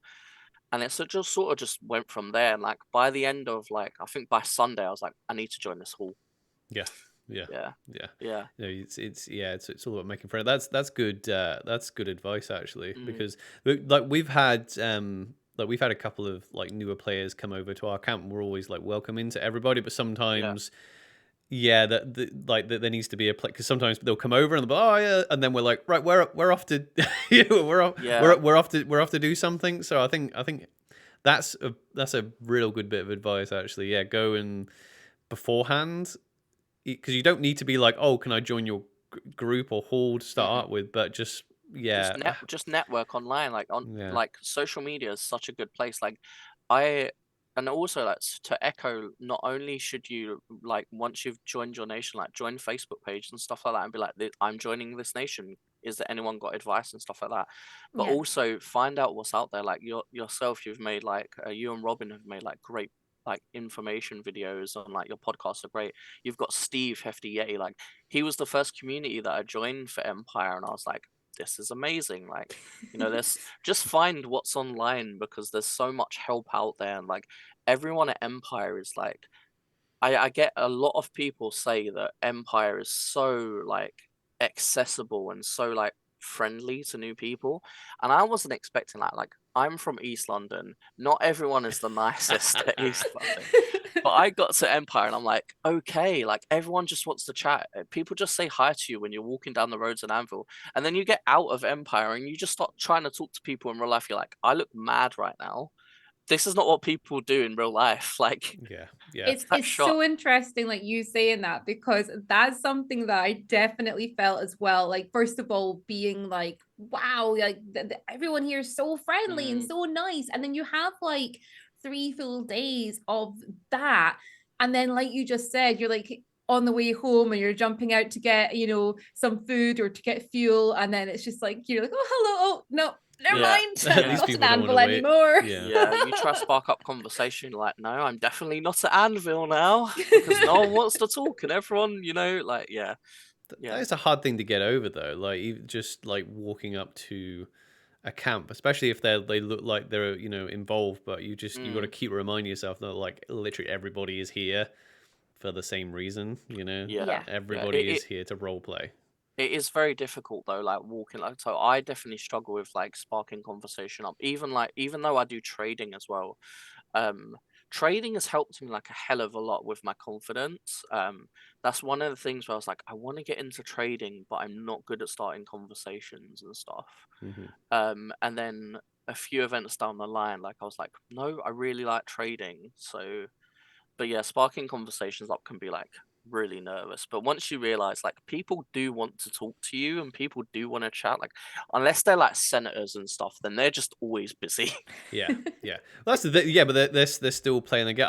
And it just sort of just went from there. And like by the end of I think by Sunday, I was like, I need to join this hall. Yeah. No, it's all about making friends. That's good. That's good advice actually, because we've had a couple of like newer players come over to our camp. And we're always like welcoming to everybody, but sometimes. Yeah, there needs to be a place, because sometimes they'll come over and they'll be, oh yeah, and then we're like, right, we're off to we're off to do something. So I think that's a real good bit of advice actually. Yeah, go and beforehand, because you don't need to be like, oh, can I join your group or hall to start out with, but just network online, like social media is such a good place. And also, like, to echo, not only should you, like, once you've joined your nation, like, join Facebook page and stuff like that and be like, I'm joining this nation, is there anyone got advice and stuff like that? But also find out what's out there. Like, yourself, you've made you and Robin have made like great like information videos on, like, your podcasts are great. You've got Steve Hefty Yeti, like, he was the first community that I joined for Empire, and I was like, this is amazing. Like, there's just find what's online, because there's so much help out there. And like, everyone at Empire is like, I get a lot of people say that Empire is so like accessible and so like friendly to new people, and I wasn't expecting that. Like, I'm from East London, not everyone is the nicest at East London. But I got to Empire and I'm like, okay, like, everyone just wants to chat. People just say hi to you when you're walking down the roads in Anvil. And then you get out of Empire and you just start trying to talk to people in real life. You're like, I look mad right now. This is not what people do in real life. Like, it's so interesting, like you saying that, because that's something that I definitely felt as well. Like, first of all, being like, wow, like everyone here is so friendly and so nice. And then you have like 3 full days of that. And then, like you just said, you're like on the way home and you're jumping out to get, some food or to get fuel. And then it's just like, you're like, oh, hello. Oh, no, never mind. I'm not at Anvil anymore. You try to spark up conversation, like, no, I'm definitely not at Anvil now, because no one wants to talk, and everyone, like, That is a hard thing to get over, though. Like, just like walking up to a camp, especially if they look like they're involved, but you got to keep reminding yourself that like literally everybody is here for the same reason. Everybody is here to role play. It is very difficult though, like walking. Like, so I definitely struggle with like sparking conversation up. Even though I do trading as well, trading has helped me like a hell of a lot with my confidence. That's one of the things where I was like, I want to get into trading, but I'm not good at starting conversations and stuff. And then a few events down the line, like I was like, no, I really like trading. So, but yeah, sparking conversations up can be like really nervous. But once you realize like people do want to talk to you and people do want to chat, like unless they're like senators and stuff, then they're just always busy. Yeah. Well, that's the thing. Yeah, but they're still playing the game.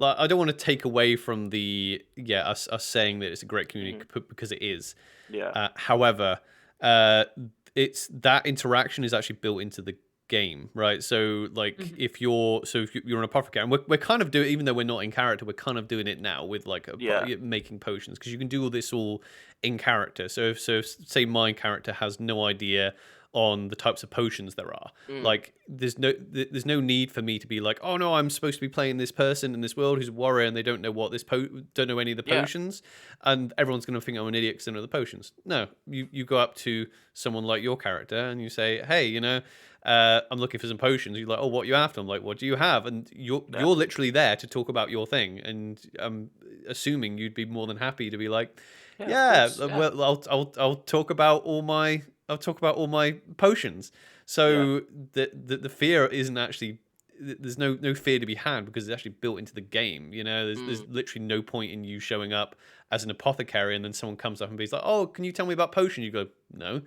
I don't want to take away from the us saying that it's a great community because it is. Yeah. However, it's that interaction is actually built into the game, right? So like if you're an apothecary, and we're kind of doing, even though we're not in character, we're kind of doing it now with like making potions, because you can do all this all in character. So if say my character has no idea on the types of potions there are, like there's no need for me to be like, oh no, I'm supposed to be playing this person in this world who's a warrior and they don't know what don't know any of the potions, and everyone's going to think I'm an idiot because they know the potions. No, you go up to someone like your character and you say, hey, you know, I'm looking for some potions. You're like, oh, what are you after? I'm like, what do you have? And you're literally there to talk about your thing, and I'm assuming you'd be more than happy to be like, well, I'll talk about all my potions. So the fear isn't actually, there's no fear to be had because it's actually built into the game. You know, there's literally no point in you showing up as an apothecary and then someone comes up and be like, oh, can you tell me about potions? You go, no.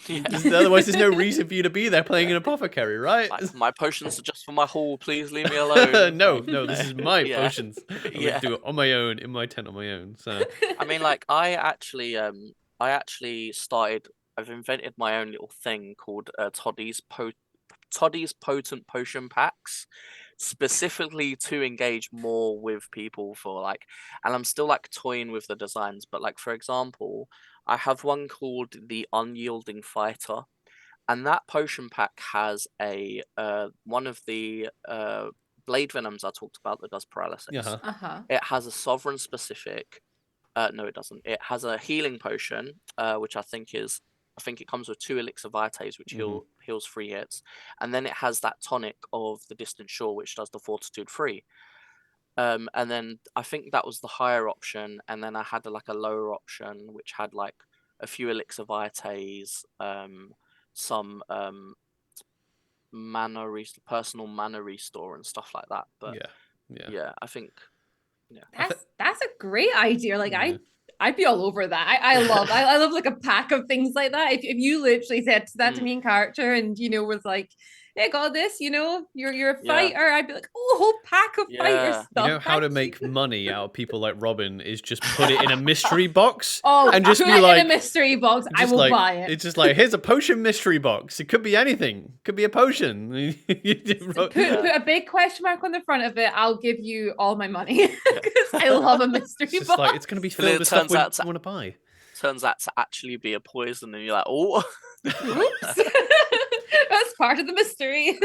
Otherwise, there's no reason for you to be there playing an apothecary, right? Like, my potions are just for my haul. Please leave me alone. no, this is my potions. I'm gonna do it on my own in my tent on my own. So I mean, like I actually started. I've invented my own little thing called Toddy's Potent Potion Packs, specifically to engage more with people for like, and I'm still like toying with the designs, but like for example, I have one called the Unyielding Fighter, and that potion pack has a one of the blade venoms I talked about that does paralysis. It has a sovereign specific. No, it doesn't. It has a healing potion, which I think it comes with 2 elixir vitae, which heals 3 hits, and then it has that tonic of the Distant Shore, which does the Fortitude 3. And then I think that was the higher option, and then I had like a lower option, which had like a few elixir vitae, some personal mana restore and stuff like that. But yeah, I think that's a great idea. Like I'd be all over that. I love like a pack of things like that. If you literally said that to me in character and you know was like, hey, got this, you know, you're a fighter, I'd be like, oh, a whole pack of fighter stuff. You know how to make money out of people like Robin is just put it in a mystery box and just be like, in a mystery box, I will buy it. It's just like, here's a potion mystery box. It could be anything. It could be a potion. Put a big question mark on the front of it. I'll give you all my money because I love a mystery box. Like, it's going to be filled with stuff we want to buy. Turns out to actually be a poison, and you're like, oh. Oops. That's part of the mystery.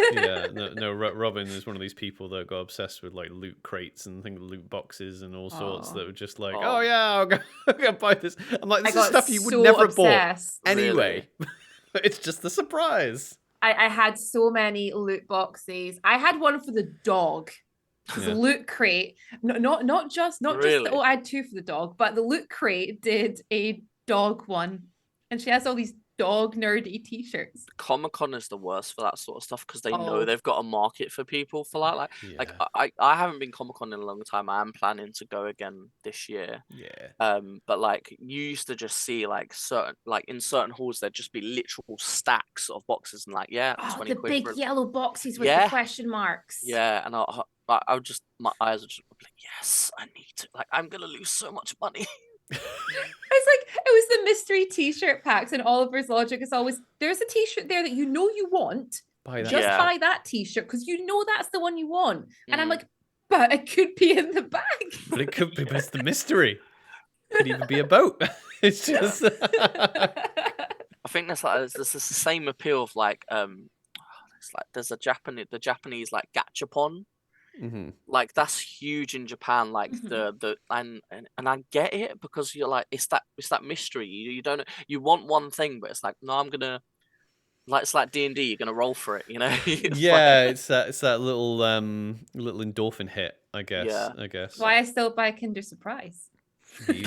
No, Robin is one of these people that got obsessed with like loot crates and loot boxes and all sorts that were just like, oh yeah, I'll go buy this. I'm like, this is stuff you would never have bought anyway. Really? It's just the surprise. I had so many loot boxes. I had one for the dog. The loot crate, not just I had 2 for the dog, but the loot crate did a dog one, and she has all these dog nerdy t-shirts. Comic-Con is the worst for that sort of stuff because they know they've got a market for people for that. Like I haven't been Comic-Con in a long time. I am planning to go again this year. But like you used to just see like in certain halls there'd just be literal stacks of boxes and like 20 the big yellow boxes with the question marks. And I would just, my eyes would just be like, yes, I need to, like, I'm gonna lose so much money. It was the mystery t-shirt packs, and Oliver's logic is always, there's a t-shirt there that you know you want, buy that t-shirt because you know that's the one you want. And I'm like, but it could be in the bag. But it could be, but it's the mystery. It could even be a boat. It's just I think there's the same appeal of like it's like there's the Japanese like gachapon. Like that's huge in Japan, like and I get it because you're like it's that mystery, you don't, you want one thing but it's like, no, I'm gonna Like it's like D&D, you're gonna roll for it, you know. It's that little little endorphin hit, I guess. Yeah. I guess. Why I still buy Kinder Surprise. You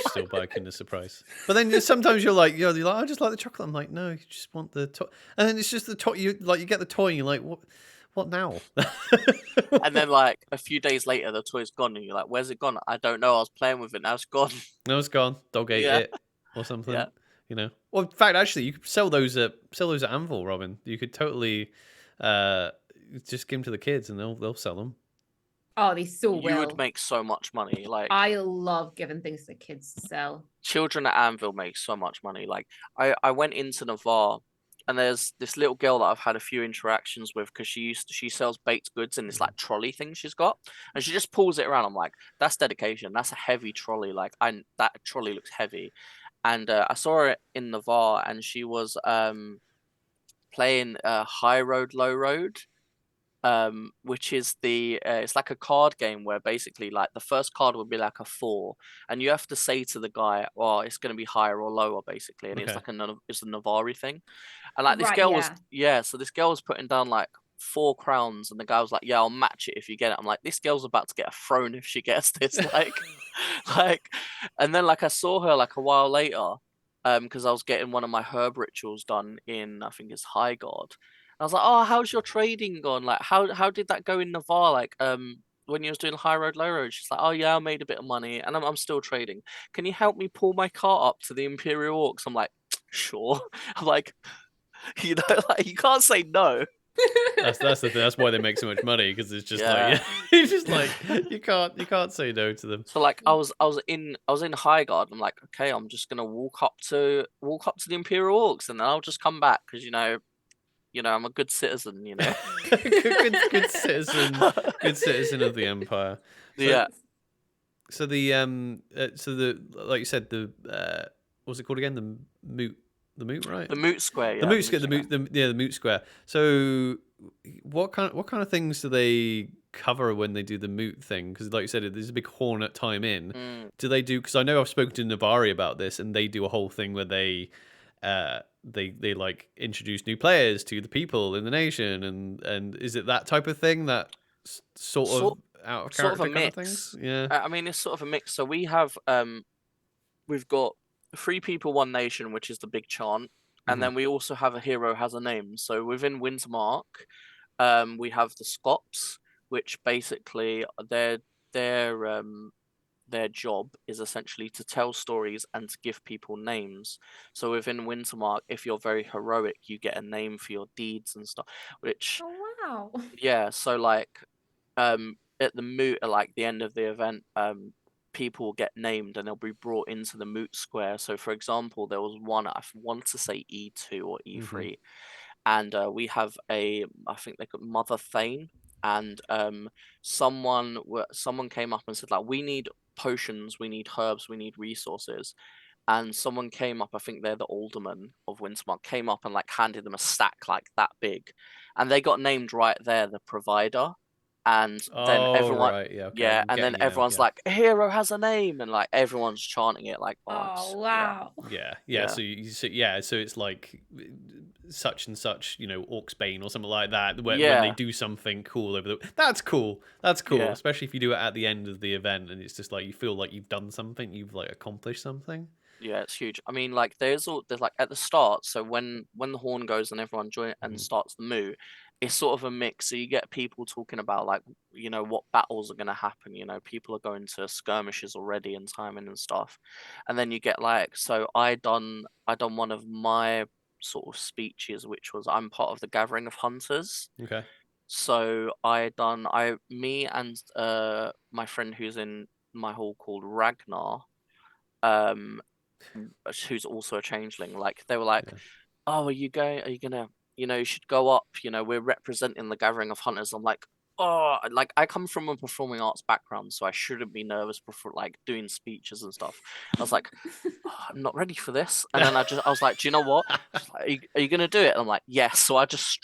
still buy Kinder Surprise, but then sometimes you're like, I just like the chocolate. I'm like, no, you just want the toy, and then it's just the toy. You get the toy, and you're like, what now? And then like a few days later, the toy's gone, and you're like, where's it gone? I don't know. I was playing with it. Now it's gone. No, it's gone. Dog ate it or something. Yeah. You know. Well, in fact, actually, you could sell those at Anvil, Robin. You could totally just give them to the kids, and they'll sell them. Oh, they so will. You would make so much money. Like I love giving things to kids to sell. Children at Anvil make so much money. Like I went into Navarre, and there's this little girl that I've had a few interactions with because she sells baked goods in this like trolley thing she's got, and she just pulls it around. I'm like, that's dedication. That's a heavy trolley. Like that trolley looks heavy, and I saw her in Navarre, and she was playing High Road, Low Road. Which is it's like a card game where basically like the first card would be like a 4, and you have to say to the guy, well, it's going to be higher or lower basically, and it's like it's a Navari thing, and like this girl was so this girl was putting down like 4 crowns, and the guy was like, yeah, I'll match it if you get it. I'm like, this girl's about to get a throne if she gets this. like and then like I saw her like a while later because I was getting one of my herb rituals done in, I think it's High God. I was like, oh, how's your trading gone? Like, how did that go in Navarre? Like, when you was doing High Road, Low Road? She's like, oh yeah, I made a bit of money, and I'm still trading. Can you help me pull my cart up to the Imperial Orcs? I'm like, sure. I'm like, you know, like you can't say no. That's the thing. That's why they make so much money, because it's just like it's just like you can't say no to them. So like I was in High Guard. I'm like, okay, I'm just gonna walk up to the Imperial Orcs, and then I'll just come back because I'm a good citizen, good citizen, good citizen of the Empire. So the like you said, the what's it called again? The Moot, right? The Moot Square. The Moot Square. The Moot Square. So what kind of things do they cover when they do the Moot thing? Because like you said, there's a big hornet time in. Do they do? Because I know I've spoken to Navari about this, and they do a whole thing where they like introduce new players to the people in the nation, and is it that type of thing, that sort of out of character kind of things? Yeah, I mean, it's sort of a mix. So we have we've got 3 people, 1 nation, which is the big chant, and then we also have a hero has a name. So within Wintermark, we have the Scops, which basically their job is essentially to tell stories and to give people names. So within Wintermark, if you're very heroic, you get a name for your deeds and stuff. Which so like at the Moot, at like the end of the event, people will get named and they'll be brought into the Moot Square. So for example, there was one, I want to say E2 or E3, and we have I think they called Mother Thane, and someone came up and said like, we need potions, we need herbs, we need resources, and someone came up, I think they're the alderman of Wintermark, came up and like handed them a stack like that big, and they got named right there, the provider. And then everyone, and then everyone's like, a hero has a name, and like everyone's chanting it like, oh wow, yeah. So it's like such and such, Orcsbane or something like that. When they do something cool over that's cool. Yeah. Especially if you do it at the end of the event, and it's just like you feel like you've done something, you've like accomplished something. Yeah, it's huge. I mean, like there's like at the start, so when the horn goes and everyone joins and starts the Moot, it's sort of a mix. So you get people talking about like, what battles are going to happen. People are going to skirmishes already and timing and stuff. And then you get like, so I done one of my sort of speeches, which was, I'm part of the Gathering of Hunters. Okay. So me and my friend who's in my hall called Ragnar, who's also a changeling, like they were like, oh, are you gonna you should go up, we're representing the Gathering of Hunters. I'm like, oh, like I come from a performing arts background, so I shouldn't be nervous before like doing speeches and stuff. I was like, oh, I'm not ready for this. And then I was like, do you know what, are you gonna do it? And I'm like, yes. So I just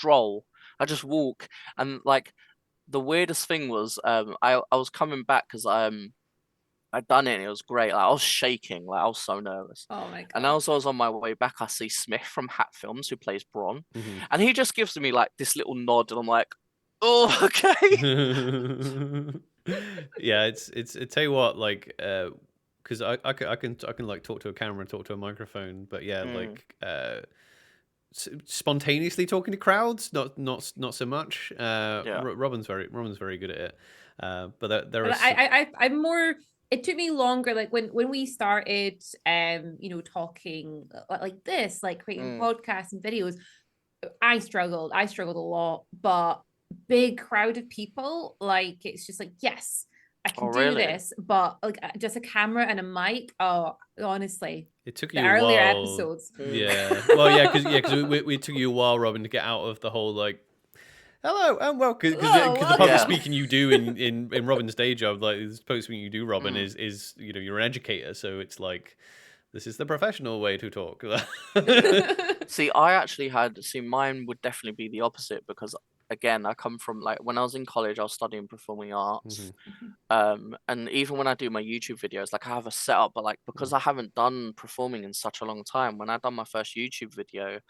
walk, and like the weirdest thing was I was coming back because I'd done it and it was great. Like I was shaking, like I was so nervous. Oh my god. And as I was on my way back, I see Smith from Hat Films, who plays Bron, Mm-hmm. and he just gives me like this little nod, and I'm like, oh, okay. Yeah, it's tell you what, like because I can like talk to a camera and talk to a microphone, but yeah, like spontaneously talking to crowds, not so much. Robin's very good at it. But there are I'm more. It took me longer, like when we started, you know, talking like this, like creating podcasts and videos. I struggled a lot, but big crowd of people, like it's just like, yes, I can do this, but like just a camera and a mic. Oh, honestly, it took you the a earlier while. episodes. Yeah, well, yeah, because we took you a while, Robin, to get out of the whole like, hello and welcome, because the public speaking you do in Robin's day job, like the public speaking you do, Robin, is you know, you're an educator, so it's like, this is the professional way to talk. See, mine would definitely be the opposite, because again, I come from, like, when I was in college, I was studying performing arts. And even when I do my YouTube videos, like I have a setup, but like, because I haven't done performing in such a long time, when I done my first YouTube video,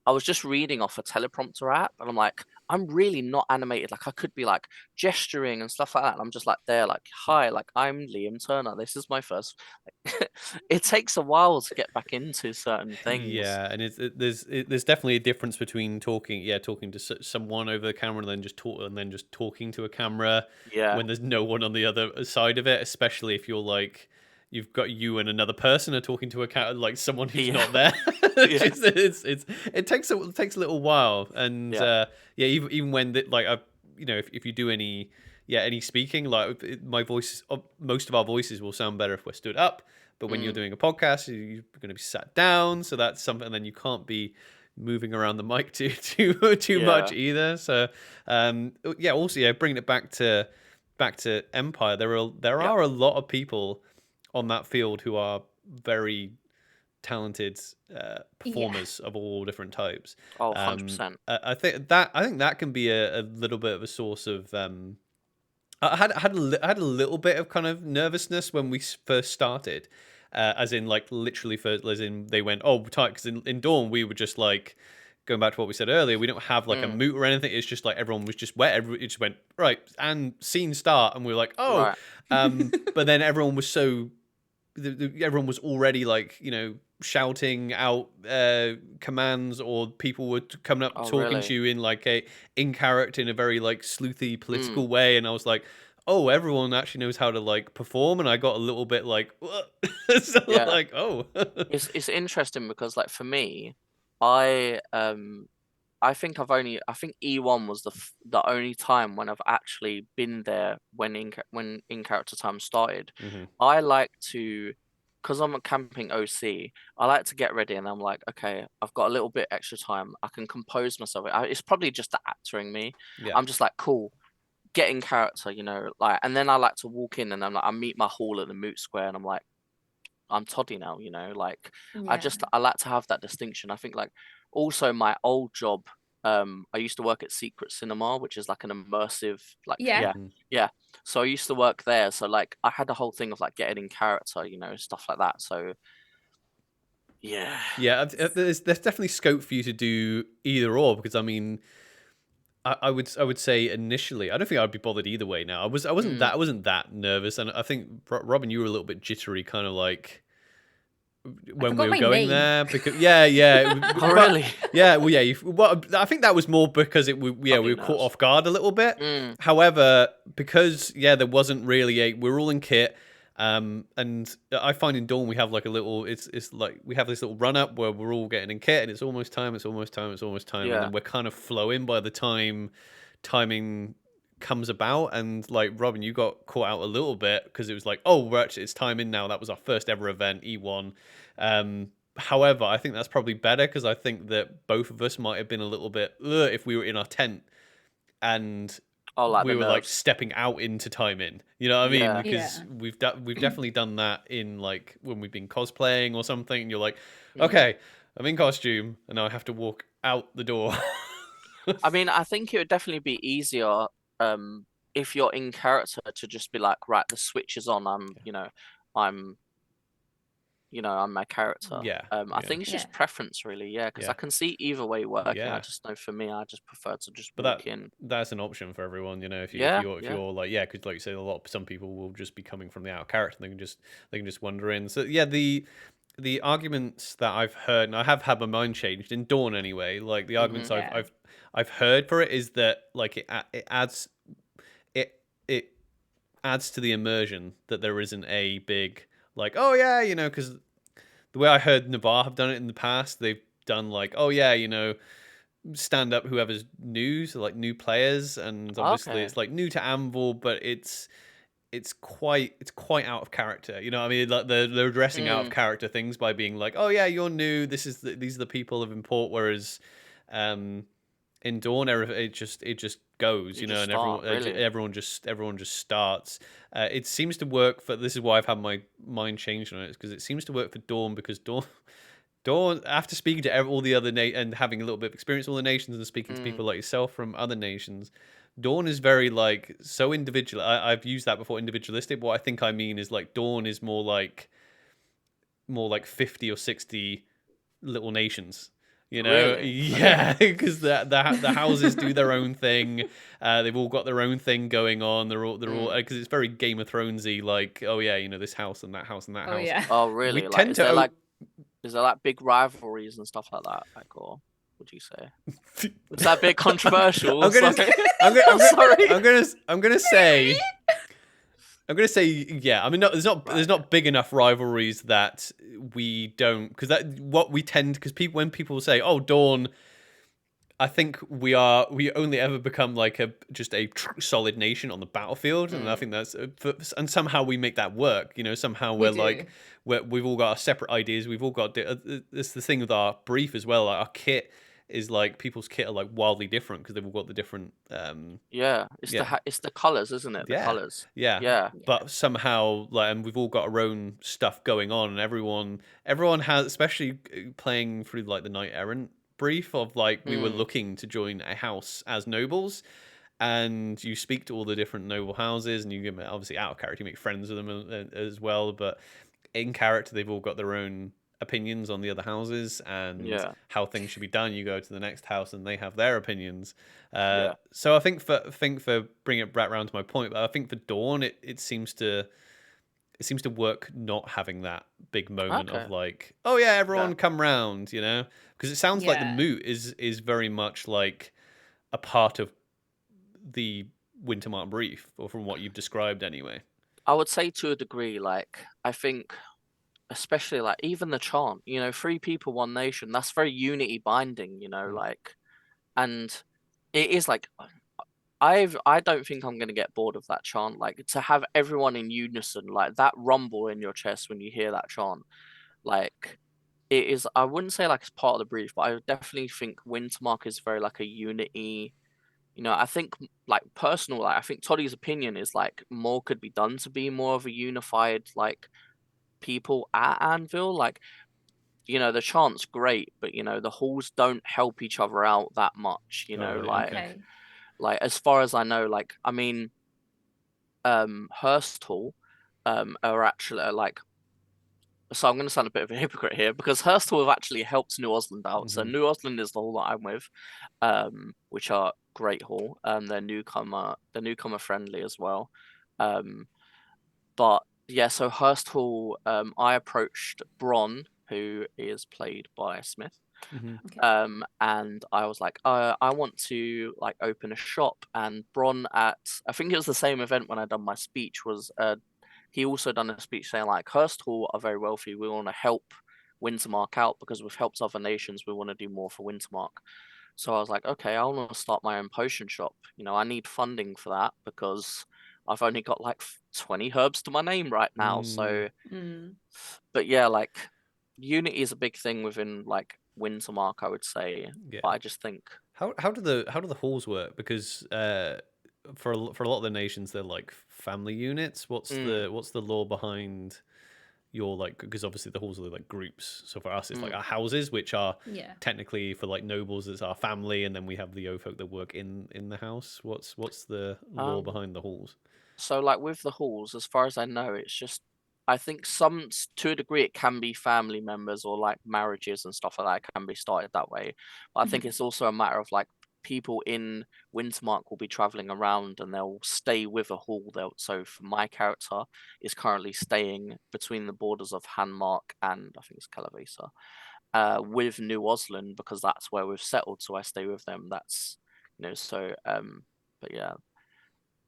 I was just reading off a teleprompter app, and I'm like, I'm really not animated. Like I could be like gesturing and stuff like that. And I'm just like there, like, hi, like I'm Liam Turner. This is my first. Like, it takes a while to get back into certain things. Yeah, and there's definitely a difference between talking to someone over the camera and then just talking to a camera. Yeah. When there's no one on the other side of it, especially if you're like, you've got you and another person are talking to a like someone who's not there. It takes a little while, and even when like you know, if you do any speaking, like my voice, most of our voices will sound better if we're stood up, but when you're doing a podcast, you're going to be sat down, so that's something. And then you can't be moving around the mic too much either. So also bringing it back to Empire, there are a lot of people on that field who are very talented performers of all different types. 100%. I think that can be a little bit of a source of I had a little bit of kind of nervousness when we first started, as in like literally first, as in they went, oh, tight, because in Dawn we were just like, going back to what we said earlier, we don't have like a moot or anything. It's just like everyone was just wet. It just went right and scene start, and we were like, oh, but then everyone was everyone was already like, you know, shouting out commands, or people were coming up talking to you in like in character, in a very like sleuthy political way, and I was like, oh, everyone actually knows how to like perform, and I got a little bit like like, oh. It's interesting because, like, for me, I think E1 was the only time when I've actually been there when in character time started. I like to, because I'm a camping OC, I like to get ready and I'm like, okay, I've got a little bit extra time. I can compose myself. It's probably just the actoring me. Yeah. I'm just like, cool, get in character, you know, like, and then I like to walk in and I'm like, I meet my hall at the Moot Square and I'm like, I'm Toddy now, you know, like, I like to have that distinction. I think, like, also my old job, I used to work at Secret Cinema, which is like an immersive, like, so I used to work there, so like I had the whole thing of like getting in character, you know, stuff like that. So there's definitely scope for you to do either or, because I mean, I would say initially, I don't think I'd be bothered either way. Now I wasn't that nervous, and I think Robin, you were a little bit jittery, kind of like when we were going there, because oh, really? I think that was more because we were caught off guard a little bit. However, because there wasn't really we're all in kit, and I find in Dawn we have like a little, it's like we have this little run up where we're all getting in kit and it's almost time, and then we're kind of flowing by the time timing comes about. And like, Robin, you got caught out a little bit because it was like, oh, it's time in now. That was our first ever event, E1. However, I think that's probably better, because I think that both of us might have been a little bit if we were in our tent and we were like stepping out into timing, you know what I mean? Because we've definitely done that in like when we've been cosplaying or something, and you're like, okay, I'm in costume and now I have to walk out the door. I mean, I think it would definitely be easier if you're in character, to just be like, right, the switch is on. I'm my character. I think it's just preference, really. Yeah, because I can see either way working. I just know for me, I just prefer to just walk in. That's an option for everyone, you know. If you're like, because like you say, some people will just be coming from the out of character. They can just wander in. So yeah, the arguments that I've heard, and I have had my mind changed in Dawn anyway. Like the arguments I've heard for it is that like it adds to the immersion, that there isn't a big like, oh yeah, you know, because the way I heard Navarre have done it in the past, they've done like, oh yeah, you know, stand up whoever's new, so like new players, and obviously it's like new to Anvil, but it's quite out of character, you know what I mean? Like they're addressing out of character things by being like, oh yeah, you're new, these are the people of import, whereas in Dawn, it just goes, you know, and everyone just starts. It seems to work for. This is why I've had my mind changed on it, because it seems to work for Dawn, because Dawn, after speaking to all the other and having a little bit of experience with all the nations and speaking to people like yourself from other nations, Dawn is very like so individual. I've used that before, individualistic. What I think I mean is like Dawn is more like 50 or 60 little nations. You know, really? Yeah, because the houses do their own thing. They've all got their own thing going on. They're all because it's very Game of Thronesy. Like, oh yeah, you know, this house and that house and that house. Yeah. Oh really? Like, is there like big rivalries and stuff like that? Like, or would you say? Is that a bit controversial? I'm gonna say. I'm gonna say, yeah. I mean, there's not big enough rivalries that we don't, because when people say, "Oh, Dawn," I think we only ever become like just a solid nation on the battlefield, and I think that's and somehow we make that work. You know, somehow we've all got our separate ideas. We've all got it's the thing with our brief as well. Like our kit is like, people's kit are like wildly different because they've all got the different it's the colors, isn't it? The colors. But somehow, like, and we've all got our own stuff going on, and everyone has, especially playing through like the Knight Errant brief of like, we were looking to join a house as nobles, and you speak to all the different noble houses, and you give, obviously out of character, you make friends with them as well, but in character they've all got their own opinions on the other houses and how things should be done. You go to the next house and they have their opinions. So I think for bringing it back around to my point, but I think for Dawn, it seems to work not having that big moment of like, oh yeah, everyone come round, you know, because it sounds like the Moot is very much like a part of the Wintermark brief, or from what you've described anyway. I would say to a degree, like, I think especially like even the chant, you know, 3 people, 1 nation, that's very unity binding, you know, like, and it is like, I don't think I'm gonna get bored of that chant. Like, to have everyone in unison, like that rumble in your chest when you hear that chant, like, it is, I wouldn't say like it's part of the brief, but I definitely think Wintermark is very like a unity. You know, I think like I think Toddy's opinion is like more could be done to be more of a unified like people at Anvil. Like, you know, the chant's great, but you know, the halls don't help each other out that much, you know, like as far as I know, like, I mean, Hurst Hall are actually like, so I'm going to sound a bit of a hypocrite here, because Hurst Hall have actually helped New Osland out. So New Osland is the hall that I'm with, which are great hall. They're newcomer friendly as well. But yeah, so Hurst Hall, I approached Bron, who is played by Smith. And I was like, I want to like open a shop. And Bron, I think it was the same event when I done my speech, was he also done a speech saying like, Hurst Hall are very wealthy, we want to help Wintermark out, because we've helped other nations, we want to do more for Wintermark. So I was like, okay, I want to start my own potion shop. You know, I need funding for that, because I've only got like 20 herbs to my name right now. So but yeah, like, unity is a big thing within like Wintermark, I would say. But I just think, how do the halls work? Because for a lot of the nations, they're like family units. What's the law behind you're like, because obviously the halls are like groups. So for us, it's like our houses, which are technically for like nobles, it's our family, and then we have the yo folk that work in the house. What's the law behind the halls? So like with the halls, as far as I know, it's just, I think some, to a degree, it can be family members or like marriages and stuff like that can be started that way. But I think it's also a matter of like people in Wintermark will be traveling around and they'll stay with a hall. So for my character is currently staying between the borders of Hanmark and I think it's Calavesa, with New Osland because that's where we've settled. So I stay with them. That's, you know, so but yeah,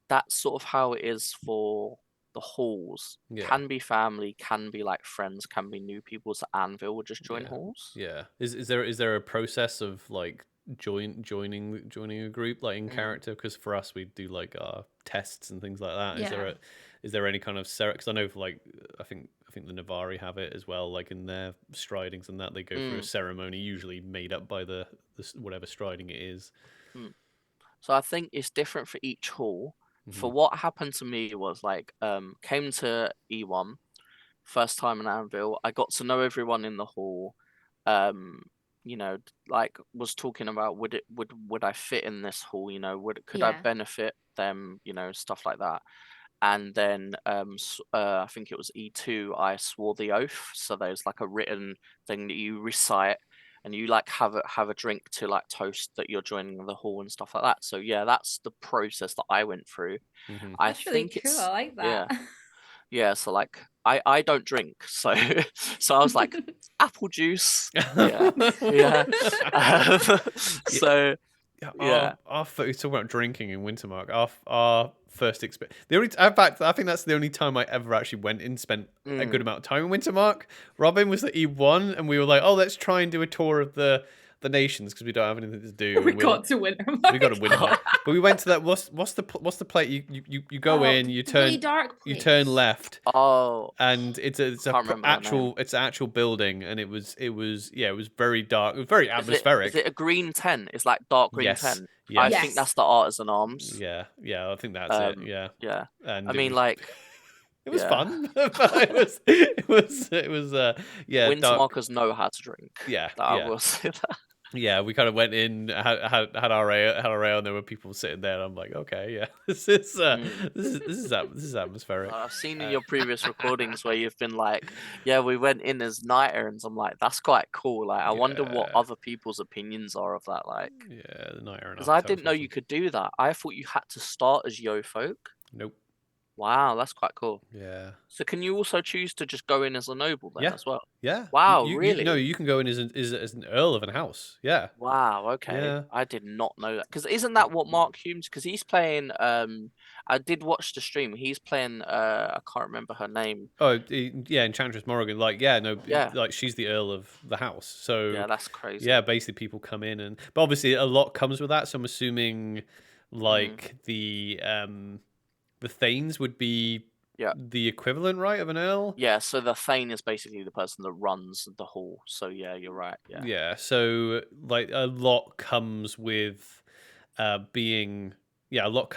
that's sort of how it is for the halls. Can be family, can be like friends, can be new people. So Anvil would just join halls. Yeah. Is there a process of like joining a group like in character? Because for us we do like our tests and things like that. Is there any kind of because I know for like I think the Navari have it as well, like in their stridings and that they go through a ceremony usually made up by the whatever striding it is. So I think it's different for each hall. For what happened to me was like came to E1 first time in Anvil. I got to know everyone in the hall. You know, like was talking about would I fit in this hall? You know, could I benefit them? You know, stuff like that. And then I think it was E2. I swore the oath. So there's like a written thing that you recite, and you like have a drink to like toast that you're joining the hall and stuff like that. So yeah, that's the process that I went through. That's really cool. I like that. Yeah, so like I don't drink, so so I was like apple juice. Yeah. So our talk about drinking in Wintermark. Our first experience. In fact, I think that's the only time I ever actually went and spent a good amount of time in Wintermark. Robin was at E1, and we were like, oh, let's try and do a tour of the nations because we don't have anything to do. We got to Wintermark. We got to Wintermark, but we went to that. What's the place? You go in, you turn really dark place. You turn left. Oh, and it's an actual building, and it was very dark. It was very atmospheric. Is it a green tent? It's like dark green tent. Yes. I think that's the Artisan Arms. Yeah, I think that's it. Yeah. And I mean, like. It was fun, but it was Wintermarkers know how to drink. I will say that. Yeah, we kind of went in, had our ale, and there were people sitting there, and I'm like, okay, yeah, this is atmospheric. I've seen in your previous recordings where you've been like, yeah, we went in as knight errands. I'm like, that's quite cool. Like, I wonder what other people's opinions are of that. Like, the knight errand. Because I didn't know you could do that. I thought you had to start as yo folk. Nope. Wow, that's quite cool. Yeah. So can you also choose to just go in as a noble then as well? Yeah. Wow, really? No, you can go in as an earl of a house. Yeah. Wow, okay. Yeah. I did not know that. Because isn't that what Mark Humes, because he's playing, I did watch the stream. He's playing, I can't remember her name. Oh, yeah, Enchantress Morrigan. Like, like she's the earl of the house. So yeah, that's crazy. Yeah, basically people come in but obviously a lot comes with that. So I'm assuming like the Thanes would be the equivalent, right, of an earl? Yeah, so the Thane is basically the person that runs the hall. So yeah, you're right. Yeah, so like a lot comes with being a lot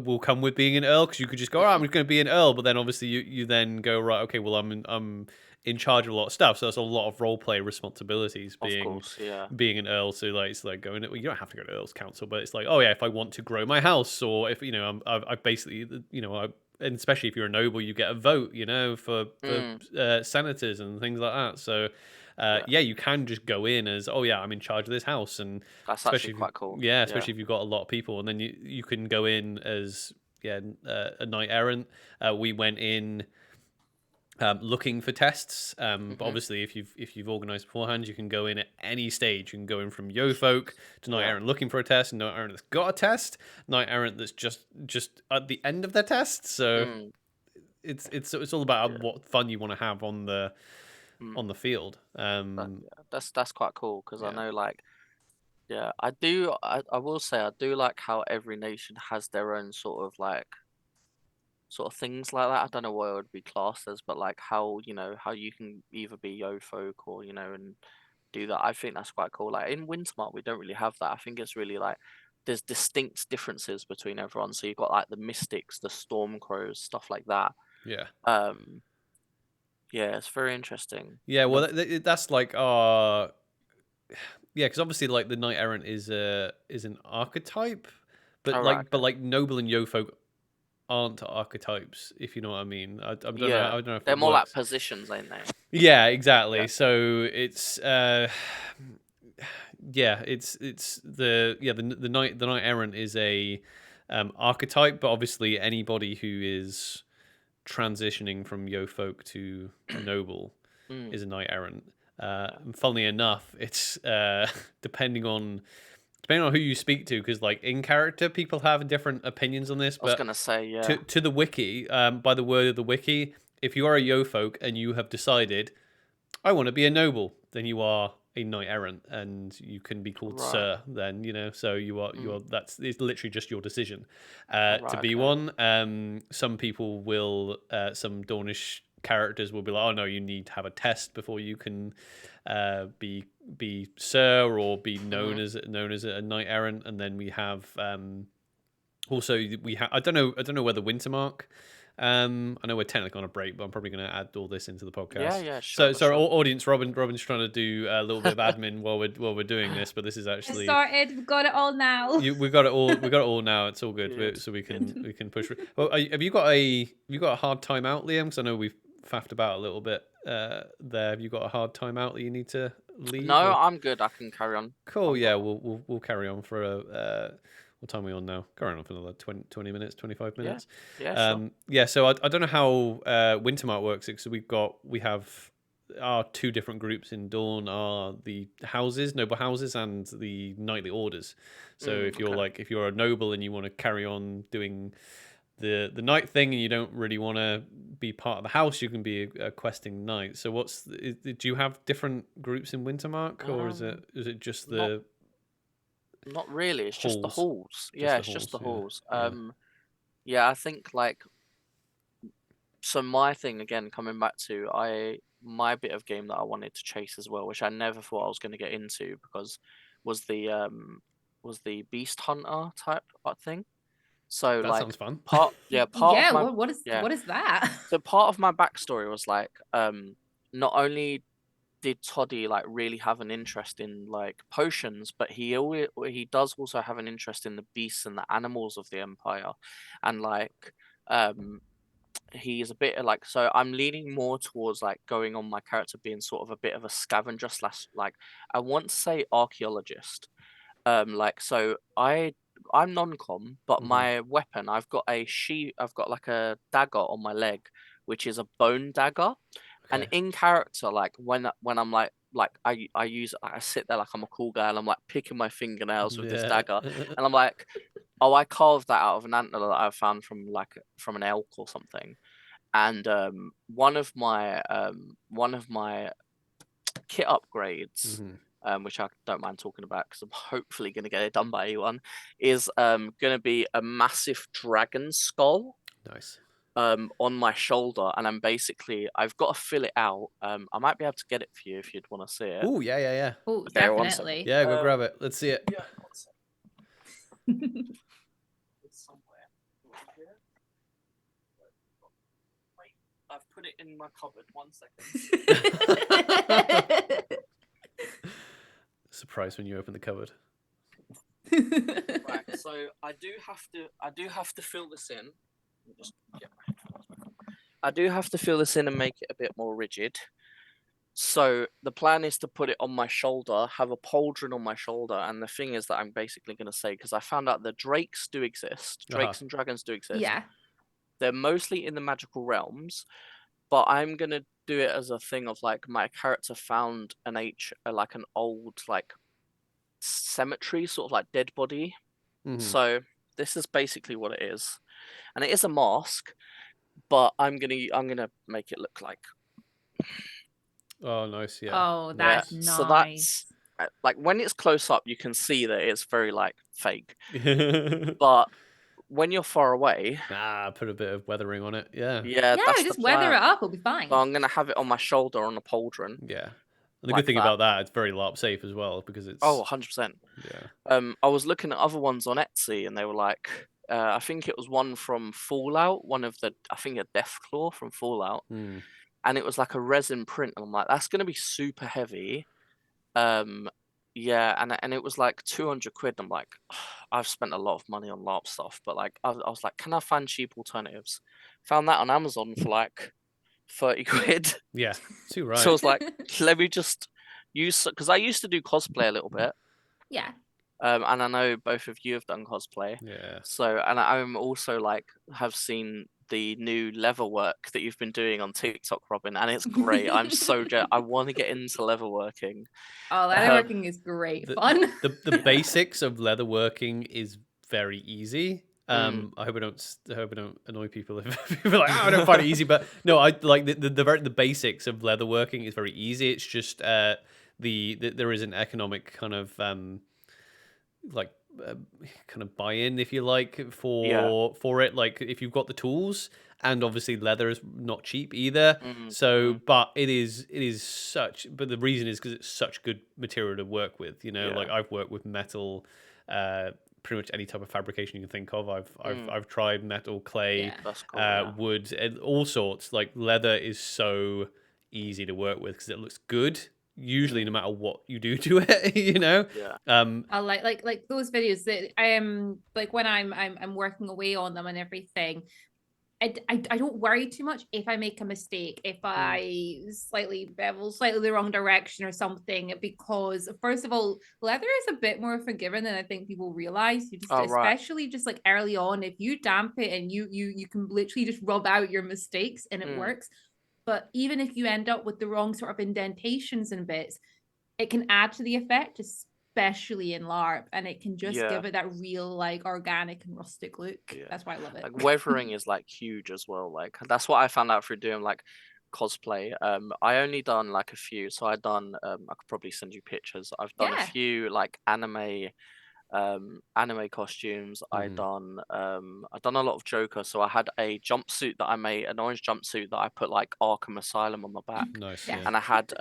will come with being an earl, because you could just go, I'm going to be an earl, but then obviously you then go, right, okay, well I'm in charge of a lot of stuff, so that's a lot of role play responsibilities being an earl. So like it's like going, you don't have to go to Earl's Council, but it's like, oh yeah, if I want to grow my house, or if I basically and especially if you're a noble, you get a vote, for senators and things like that. So you can just go in as, I'm in charge of this house, and that's actually quite cool. Yeah, especially if you've got a lot of people, and then you can go in as a knight errant. We went in looking for tests, but obviously if you've organised beforehand, you can go in at any stage. You can go in from yo folk to knight errant looking for a test, and knight errant that's got a test, knight errant that's just at the end of their test. So it's all about what fun you want to have on the field. That's quite cool, because I know, like, I will say I do like how every nation has their own sort of things like that. I don't know what it would be classed as, but like how you can either be yo folk or and do that. I think that's quite cool. Like in Wintermark, we don't really have that. I think it's really like there's distinct differences between everyone. So you've got like the mystics, the storm crows, stuff like that. Yeah. Yeah, it's very interesting. Yeah, well, that's like yeah, because obviously like the knight errant is an archetype, but like noble and yeofolk aren't archetypes, if you know what I mean. I don't know. I don't know if they're it more works. like positions, ain't they? Yeah, exactly. So it's yeah, it's the knight errant is a archetype, but obviously anybody who is transitioning from yeofolk to noble is a knight errant. And funnily enough, it's depending on who you speak to, because like in character, people have different opinions on this. I was gonna say, yeah. To the wiki, by the word of the wiki, if you are a yeofolk and you have decided, I want to be a noble, then you are a knight errant, and you can be called sir. Then so you are that's it's literally just your decision to be one. Some people will, some Dornish characters will be like, oh no, you need to have a test before you can be sir or be known as a knight errant. And then we have also I don't know whether Wintermark. I know we're technically on a break, but I'm probably going to add all this into the podcast. Yeah, sure. So audience, Robin's trying to do a little bit of admin while we're doing this, but this is actually started. We've got it all now. We got it all now. It's all good. So we can push. Well, have you got a hard time out, Liam? Because I know we've faffed about a little bit there. Have you got a hard time out that you need to leave? No, I'm good. I can carry on. Cool. Yeah, we'll carry on for a. What time are we on now? Carrying on for another 20 minutes, 25 minutes. Yeah, sure. Yeah, so I don't know how Wintermark works. So we have our two different groups in Dawn are the houses, noble houses, and the knightly orders. So if you're a noble and you want to carry on doing the knight thing and you don't really want to be part of the house, you can be a questing knight. So do you have different groups in Wintermark, or is it just the... Not really. It's just the halls. It's just the halls. Yeah. I think like. So my thing again, coming back to my bit of game that I wanted to chase as well, which I never thought I was going to get into, because was the Beast Hunter type thing. So that like sounds fun. What is that? So part of my backstory was like not only did Toddy like really have an interest in like potions, but he does also have an interest in the beasts and the animals of the Empire, and like he's a bit like, so I'm leaning more towards like going on my character being sort of a bit of a scavenger slash, like, I want to say archaeologist. Like, so I'm non-com, but my weapon, I've got like a dagger on my leg, which is a bone dagger. And in character, like when I'm like I use, I sit there like I'm a cool guy and I'm like picking my fingernails with this dagger, and I'm like, oh, I carved that out of an antler that I found from an elk or something. And one of my kit upgrades, which I don't mind talking about because I'm hopefully going to get it done by anyone, is going to be a massive dragon skull. Nice. On my shoulder, and I've got to fill it out. I might be able to get it for you if you'd want to see it. Oh yeah. Oh, okay, definitely. Yeah, go grab it. Let's see it. Yeah. It's somewhere here. Wait, I've put it in my cupboard. 1 second. Surprise when you open the cupboard. Right, so I do have to fill this in. I do have to fill this in and make it a bit more rigid. So the plan is to put it on my shoulder, have a pauldron on my shoulder, and the thing is that I'm basically going to say, because I found out that drakes do exist, drakes and dragons do exist. Yeah. They're mostly in the magical realms, but I'm going to do it as a thing of like, my character found an old like cemetery, sort of like dead body. So this is basically what it is. And it is a mask, but I'm gonna make it look like. Oh, nice! Yeah. Oh, that's nice. So that's like, when it's close up, you can see that it's very like fake. But when you're far away, put a bit of weathering on it. Yeah. Yeah, just weather it up. It'll be fine. So I'm gonna have it on my shoulder on a pauldron. Yeah. And the good thing about that, it's very LARP safe as well, because it's 100%. Yeah. I was looking at other ones on Etsy, and they were like, I think it was one from Fallout, I think a Deathclaw from Fallout. and it was like a resin print. And I'm like, that's gonna be super heavy. Yeah, and it was like 200 quid. I'm like, I've spent a lot of money on LARP stuff, but like I was like, can I find cheap alternatives? Found that on Amazon for like 30 quid. Yeah, too right. So I was like, let me just use, because I used to do cosplay a little bit. Yeah. And I know both of you have done cosplay. Yeah. So, and I'm also like, have seen the new leather work that you've been doing on TikTok, Robin, and it's great. I'm so I want to get into leatherworking. Oh, leatherworking is great fun. The basics of leatherworking is very easy. I hope I don't annoy people if people are like, I don't find it easy, but no, I like the basics of leatherworking is very easy. It's just there is an economic kind of kind of buy-in, if you like, for it. Like if you've got the tools, and obviously leather is not cheap either. But it is such. But the reason is because it's such good material to work with. You know, like I've worked with metal, pretty much any type of fabrication you can think of. I've tried metal, clay, wood, and all sorts. Like leather is so easy to work with because it looks good. Usually, no matter what you do to it, you know. I like those videos that like when I'm working away on them and everything. I don't worry too much if I make a mistake, if I slightly bevel slightly the wrong direction or something, because first of all, leather is a bit more forgiving than I think people realize. You just especially just like early on, if you damp it and you can literally just rub out your mistakes and it works. But even if you end up with the wrong sort of indentations and bits, it can add to the effect, especially in LARP, and it can just give it that real like organic and rustic look. That's why I love it. Like weathering is like huge as well. Like that's what I found out through doing like cosplay. I only done like a few, so I done I could probably send you pictures. I've done a few like anime costumes. I done a lot of Joker. So I had a jumpsuit that I made, an orange jumpsuit that I put like Arkham Asylum on the back. Nice. And I had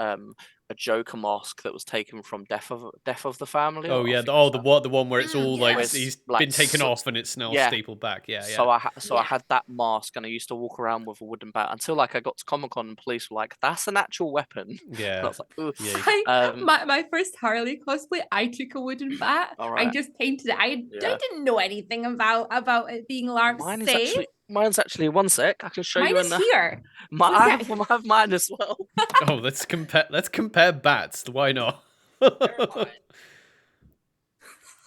a Joker mask that was taken from Death of the Family. Oh yeah, the one where it's all like he's like, been taken off and it's now stapled back. So I had that mask, and I used to walk around with a wooden bat until like I got to Comic-Con and police were like, "That's an actual weapon." Yeah. And I was like, my first Harley cosplay, I took a wooden bat. I just painted it. I didn't know anything about it being LARP safe. Mine's actually one sec. I can show you in here. I have mine as well. Oh, let's compare bats. Why not?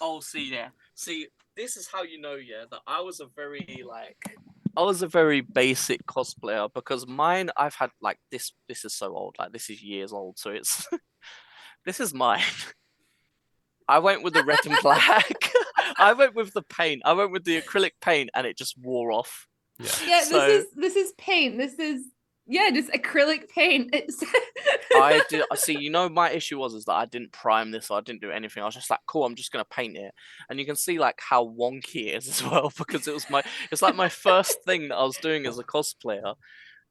Oh, see, this is how you know, that I was a very basic cosplayer, because mine, I've had like this is so old, like this is years old, so it's this is mine. I went with the red and black. I went with the paint. I went with the acrylic paint, and it just wore off. Yeah, so, this is paint. This is just acrylic paint. I did. See, my issue is that I didn't prime this, or I didn't do anything. I was just like, cool, I'm just gonna paint it, and you can see like how wonky it is as well, because it's like my first thing that I was doing as a cosplayer.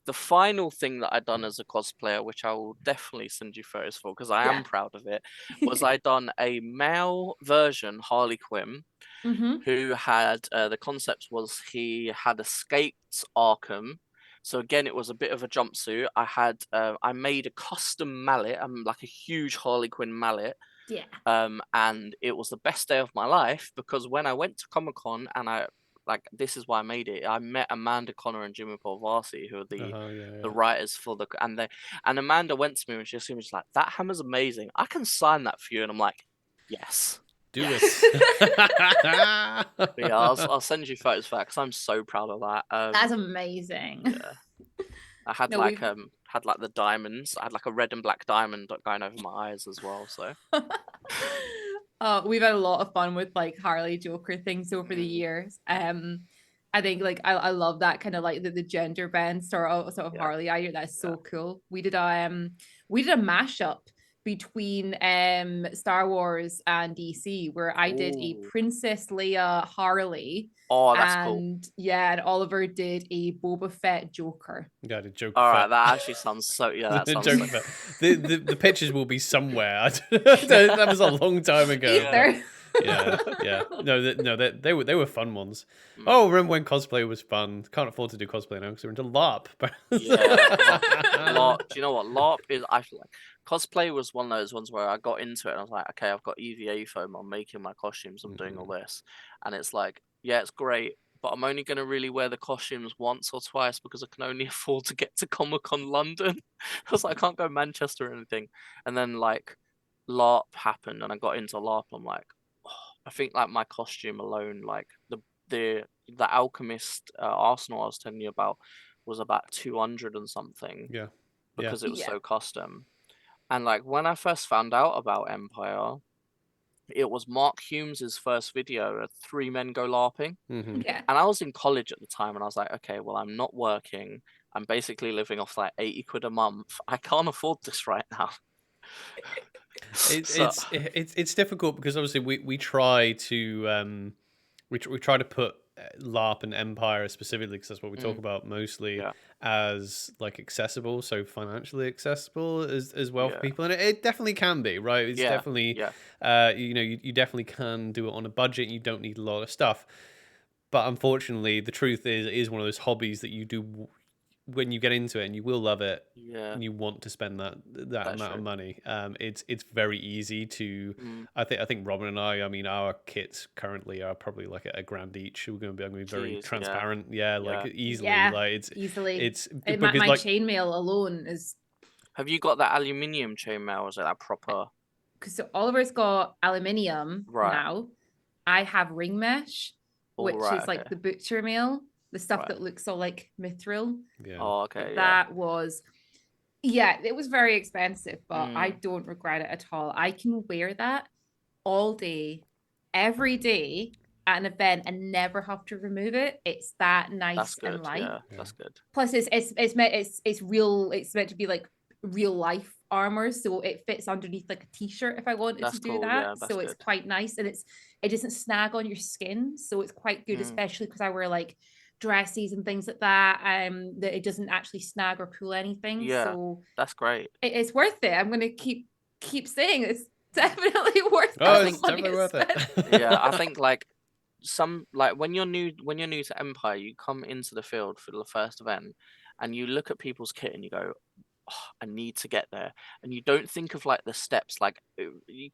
The final thing that I done as a cosplayer, which I will definitely send you photos for because I am proud of it, was I done a male version Harley Quinn, who had the concept was he had escaped Arkham. So again, it was a bit of a jumpsuit. I made a custom mallet, like a huge Harley Quinn mallet. Yeah. And it was the best day of my life, because when I went to Comic-Con, and this is why I made it. I met Amanda Connor and Jimmy Polvarsi, who are the writers for and Amanda went to me and she was like, "That hammer's amazing. I can sign that for you." And I'm like, "Yes, do it." Yeah, I'll send you photos for that because I'm so proud of that. That's amazing. Yeah, I had had like the diamonds. I had like a red and black diamond going over my eyes as well. So. We've had a lot of fun with like Harley Joker things over the years. I think like I love that kind of like the gender bend sort of Harley idea. That's so cool. We did a mashup between Star Wars and DC, where I did a Princess Leia Harley. Oh, that's cool. And Oliver did a Boba Fett Joker. Yeah, the Joker. All right, that actually sounds so. Yeah, that sounds. Joker Fett. The pictures will be somewhere. That was a long time ago. Yeah. No, they were fun ones. Oh, remember when cosplay was fun? Can't afford to do cosplay now because we're into LARP. LARP. Do you know what LARP is? I feel like cosplay was one of those ones where I got into it and I was like, okay, I've got EVA foam. I'm making my costumes. I'm doing all this, and it's like, yeah, it's great, but I'm only going to really wear the costumes once or twice because I can only afford to get to Comic-Con London. I was like, I can't go Manchester or anything. And then like LARP happened and I got into LARP. I'm like, oh, I think like my costume alone, like the alchemist arsenal I was telling you about was about 200 and something. Yeah. Because it was so custom. And like when I first found out about Empire, it was Mark Humes' first video of 3 men go LARPing. Yeah. And I was in college at the time and I was like, okay, well, I'm not working. I'm basically living off like 80 quid a month. I can't afford this right now. It's difficult because obviously we try to we try to put LARP and Empire specifically because that's what we talk about mostly as like accessible, so financially accessible as well for people, and it definitely can be, right? It's definitely you definitely can do it on a budget. You don't need a lot of stuff, but unfortunately, the truth is it is one of those hobbies that you do when you get into it, and you will love it. And you want to spend that amount of money. It's very easy to. I think Robin and I mean, our kits currently are probably like a grand each. I'm going to be very transparent. Like easily. Like it's easily. It's because my like, chainmail alone is. Have you got that aluminium chainmail? Or is it that proper? Because so Oliver's got aluminium now. I have ring mesh, which is like the butcher mail. The stuff that looks so like mithril. Oh, okay. That was, it was very expensive, but I don't regret it at all. I can wear that all day, every day at an event and never have to remove it. It's that nice and light. Yeah, that's good. Plus, it's real. It's meant to be like real life armor, so it fits underneath like a t-shirt if I wanted to do that. So it's quite nice, and it doesn't snag on your skin, so it's quite good, especially because I wear like dresses and things like that, that it doesn't actually snag or pull anything. So that's great. It's worth it. I'm gonna keep saying it's definitely worth it. It's definitely worth it. I think like when you're new to Empire, you come into the field for the first event and you look at people's kit and you go, oh, I need to get there, and you don't think of like the steps. Like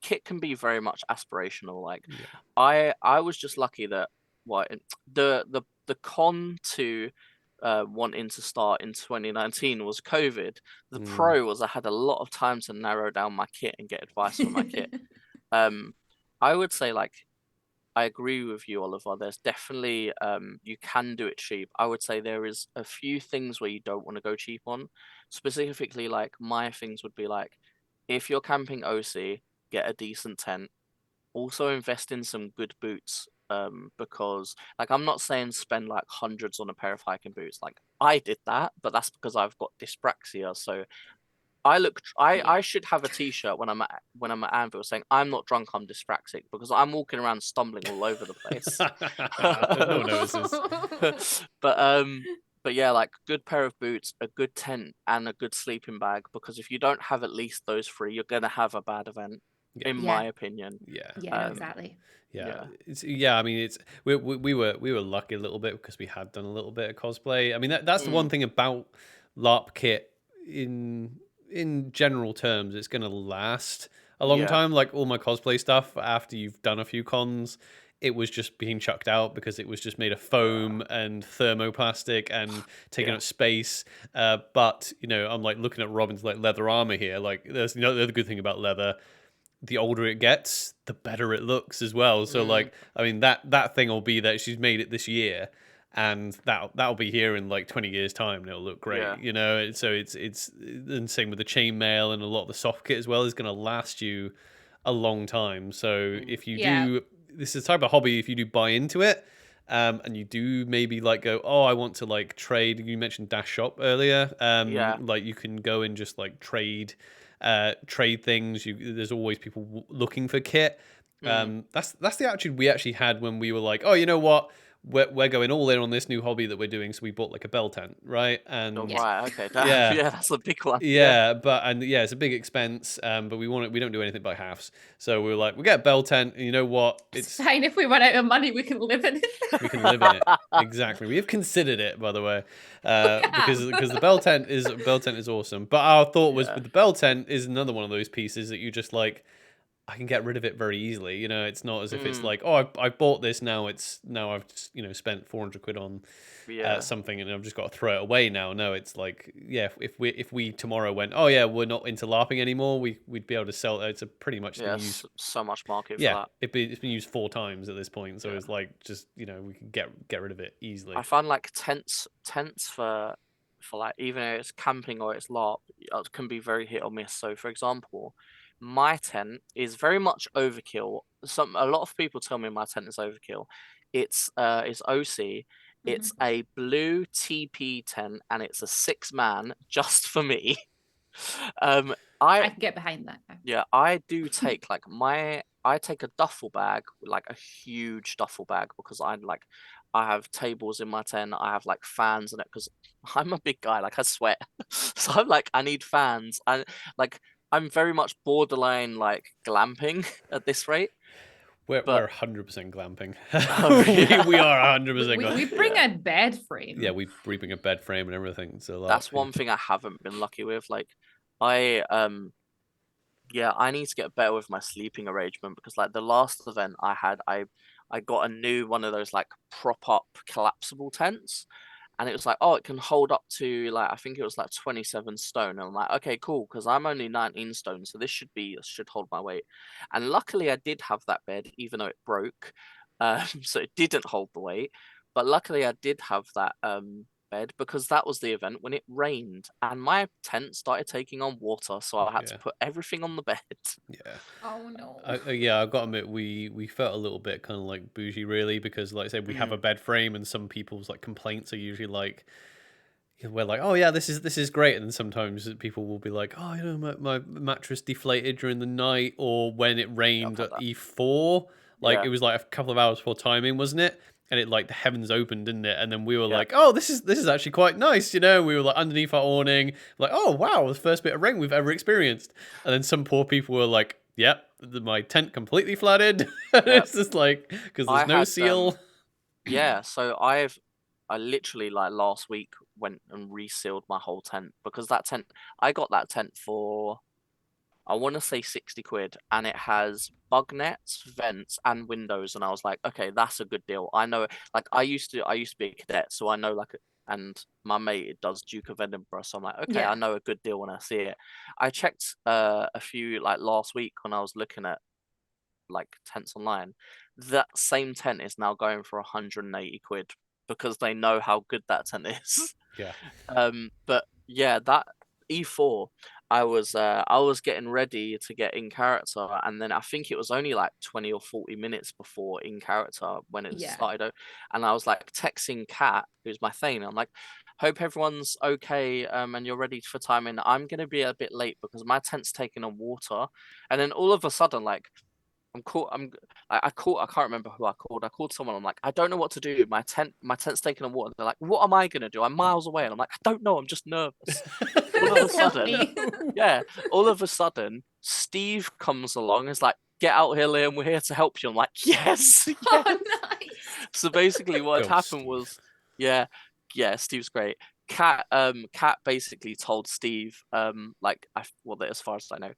kit can be very much aspirational. Like I was just lucky that the con to wanting to start in 2019 was COVID. The pro was I had a lot of time to narrow down my kit and get advice for my kit. I would say like I agree with you, Oliver. There's definitely you can do it cheap. I would say there is a few things where you don't want to go cheap on. Specifically, like my things would be like if you're camping OC, get a decent tent. Also invest in some good boots. Because like I'm not saying spend like hundreds on a pair of hiking boots. Like I did that, but that's because I've got dyspraxia. So I should have a t-shirt when I'm at Anvil saying I'm not drunk, I'm dyspraxic, because I'm walking around stumbling all over the place. No one notices. But yeah, like good pair of boots, a good tent, and a good sleeping bag, because if you don't have at least those 3, you're gonna have a bad event. In my opinion. Exactly. I mean, it's we were lucky a little bit because we had done a little bit of cosplay. I mean, that's the one thing about LARP kit in general terms, it's gonna last a long time. Like all my cosplay stuff, after you've done a few cons, it was just being chucked out because it was just made of foam and thermoplastic and taking up space. But I'm like looking at Robin's like leather armor here. Like there's the other good thing about leather. The older it gets, the better it looks as well. So like, I mean, that thing will be that she's made it this year, and that'll be here in like 20 years time, and it'll look great. So it's and same with the chainmail, and a lot of the soft kit as well is going to last you a long time. So if you do, this is the type of hobby, if you do buy into it, and you do maybe like go, oh, I want to like trade. You mentioned Dash Shop earlier. Like you can go and just like trade things. There's always people looking for kit. That's the attitude we actually had when we were like, oh, you know what, we're going all in on this new hobby that we're doing, so we bought like a bell tent, right? And right, okay, yeah, that's a big one. It's a big expense, but we don't do anything by halves. So we were like, we get a bell tent, and you know what? It's fine if we run out of money, we can live in it. We can live in it. Exactly. We have considered it, by the way, because the bell tent is awesome. But our thought was with the bell tent is another one of those pieces that you just like. I can get rid of it very easily. You know, it's not as if it's like, oh, I bought this now. I've spent 400 quid on something and I've just got to throw it away now. No, it's like, yeah, if we tomorrow went, oh yeah, we're not into LARPing anymore, we'd be able to sell it. It's a pretty much been used so much market for that. It's been used 4 times at this point, so it's like just we can get rid of it easily. I find like tents for like, even though it's camping or it's LARP, it can be very hit or miss. So for example, my tent is very much overkill. A lot of people tell me my tent is overkill. It's OC. It's a blue TP tent and it's a 6-man just for me. I can get behind that. Yeah, I do take like I take a duffel bag, like a huge duffel bag, because I have tables in my tent. I have like fans in it because I'm a big guy. Like I sweat, so I'm like I need fans. I'm very much borderline like glamping at this rate. We're 100% glamping. We are 100% glamping. We bring a bed frame. Yeah, we bring a bed frame and everything. So that's one thing I haven't been lucky with. Like I need to get better with my sleeping arrangement, because like the last event I had, I got a new one of those like prop up collapsible tents. And it was like, oh, it can hold up to like, I think it was like 27 stone. And I'm like, okay, cool, because I'm only 19 stone, so this should hold my weight. And luckily, I did have that bed, even though it broke, so it didn't hold the weight. But luckily, I did have that bed, because that was the event when it rained and my tent started taking on water, so I had to put everything on the bed. Oh no. I've got to admit, we felt a little bit kind of like bougie, really, because like I said, we have a bed frame, and some people's like complaints are usually like, we're like, oh yeah, this is great, and then sometimes people will be like, oh, my mattress deflated during the night, or when it rained at E4, like it was like a couple of hours before timing, wasn't it? And it like the heavens opened, didn't it? And then we were like, oh, this is actually quite nice, We were like underneath our awning, like, oh wow, the first bit of rain we've ever experienced. And then some poor people were like, yep, my tent completely flooded. It's just like, because there's no seal. So I literally like last week went and resealed my whole tent, because that tent, I got that tent for, I want to say 60 quid, and it has bug nets, vents, and windows. And I was like, okay, that's a good deal. I know, like I used to be a cadet, so I know like, and my mate does Duke of Edinburgh, so I'm like, okay, I know a good deal when I see it. I checked a few like last week when I was looking at like tents online. That same tent is now going for 180 quid, because they know how good that tent is. But yeah, that E4, I was getting ready to get in character, and then I think it was only like 20 or 40 minutes before in character when it started, and I was like texting Kat, who's my Thane. I'm like, hope everyone's okay, and you're ready for timing. I'm gonna be a bit late because my tent's taking on water. And then all of a sudden, like, I can't remember who I called. I called someone. I'm like, I don't know what to do. My tent's taking on water. They're like, what am I gonna do? I'm miles away. And I'm like, I don't know. I'm just nervous. All of a sudden, Steve comes along. Is like, get out here, Liam. We're here to help you. I'm like, yes. Oh, nice. So basically, what had happened was, Steve's great. Kat basically told Steve, as far as I know,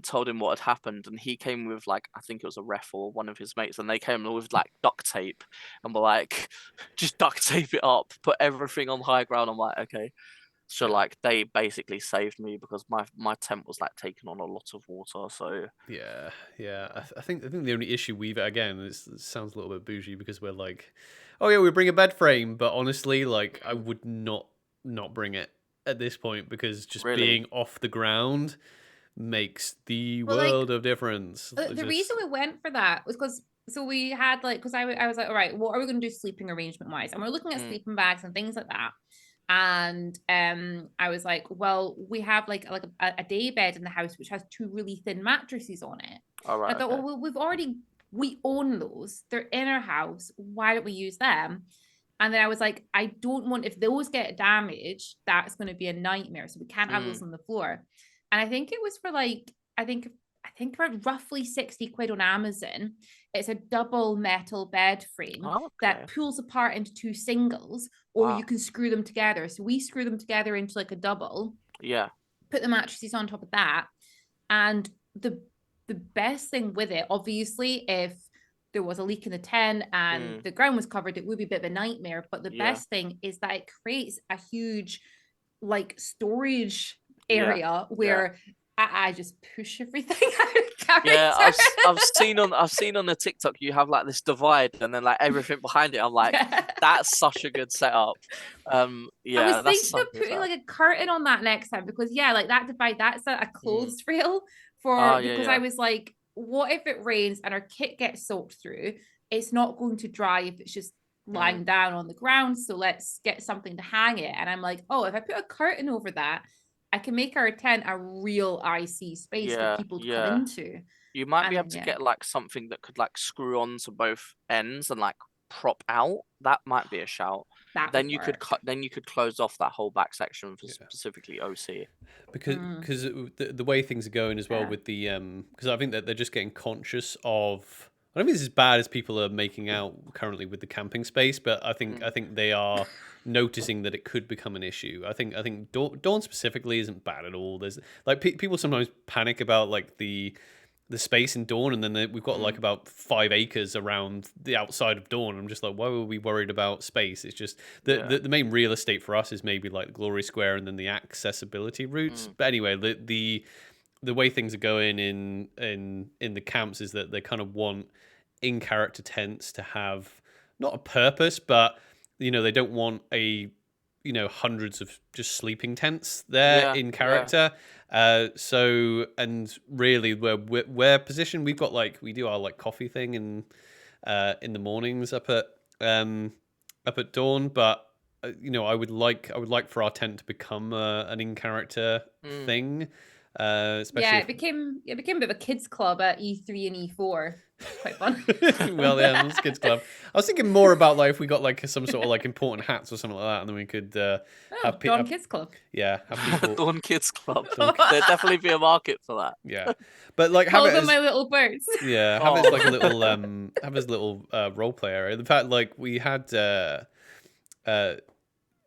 told him what had happened, and he came with like, I think it was a ref or one of his mates, and they came with like duct tape, and were like, just duct tape it up, put everything on high ground. I'm like, okay. So like they basically saved me, because my tent was like taking on a lot of water. So I think the only issue it sounds a little bit bougie, because we're like, oh yeah, we bring a bed frame, but honestly, like I would not bring it at this point, because just being off the ground makes the world of difference. The reason we went for that was because we had like, because I was like, all right, what are we going to do sleeping arrangement wise? And we're looking at sleeping bags and things like that. And I was like, well, we have like a day bed in the house which has 2 really thin mattresses on it. All right. I thought, well, we've already we own those. They're in our house. Why don't we use them? And then I was like, I don't want, if those get damaged, that's going to be a nightmare. So we can't have those on the floor. And I think it was for like, I think around roughly 60 quid on Amazon. It's a double metal bed frame that pulls apart into 2 singles, or you can screw them together. So we screw them together into like a double. Yeah. Put the mattresses on top of that. And the best thing with it, obviously, if there was a leak in the tent and the ground was covered, it would be a bit of a nightmare. But the best thing is that it creates a huge like storage area where I just push everything out of character. Yeah, I've seen on the TikTok you have like this divide and then like everything behind it. I'm like, that's such a good setup. I was thinking of putting like a curtain on that next time, because like that divide, that's a clothes rail for because I was like, what if it rains and our kit gets soaked through? It's not going to dry if it's just lying down on the ground. So let's get something to hang it. And I'm like, oh, if I put a curtain over that, I can make our tent a real IC space for people to come into. You might be able to get like something that could like screw onto both ends and like prop out. That might be a shout. Then you could close off that whole back section for specifically OC. Because the way things are going as well with the because I think that they're just getting conscious of. I don't think it's as bad as people are making out currently with the camping space, but I think they are noticing that it could become an issue. I think Dawn specifically isn't bad at all. There's like people sometimes panic about like the space in Dawn, and then we've got like about 5 acres around the outside of Dawn. I'm just like, why were we worried about space? It's just the main real estate for us is maybe like the Glory Square and then the accessibility routes. But anyway, the way things are going in the camps is that they kind of want in character tents to have not a purpose, but they don't want hundreds of just sleeping tents there in character. So, and really we're positioned, we've got like, we do our like coffee thing in the mornings up at Dawn, but I would like for our tent to become an in character thing. Especially it became a bit of a kids club at E3 and E4. Quite fun. Well, yeah, it's kids club. I was thinking more about like if we got like some sort of like important hats or something like that, and then we could have Dawn Kids Club. Yeah, have people. Dawn Kids Club. There'd definitely be a market for that. Yeah, but like have them my little birds. Yeah, have it as like a little have his little role play area. In fact, like we had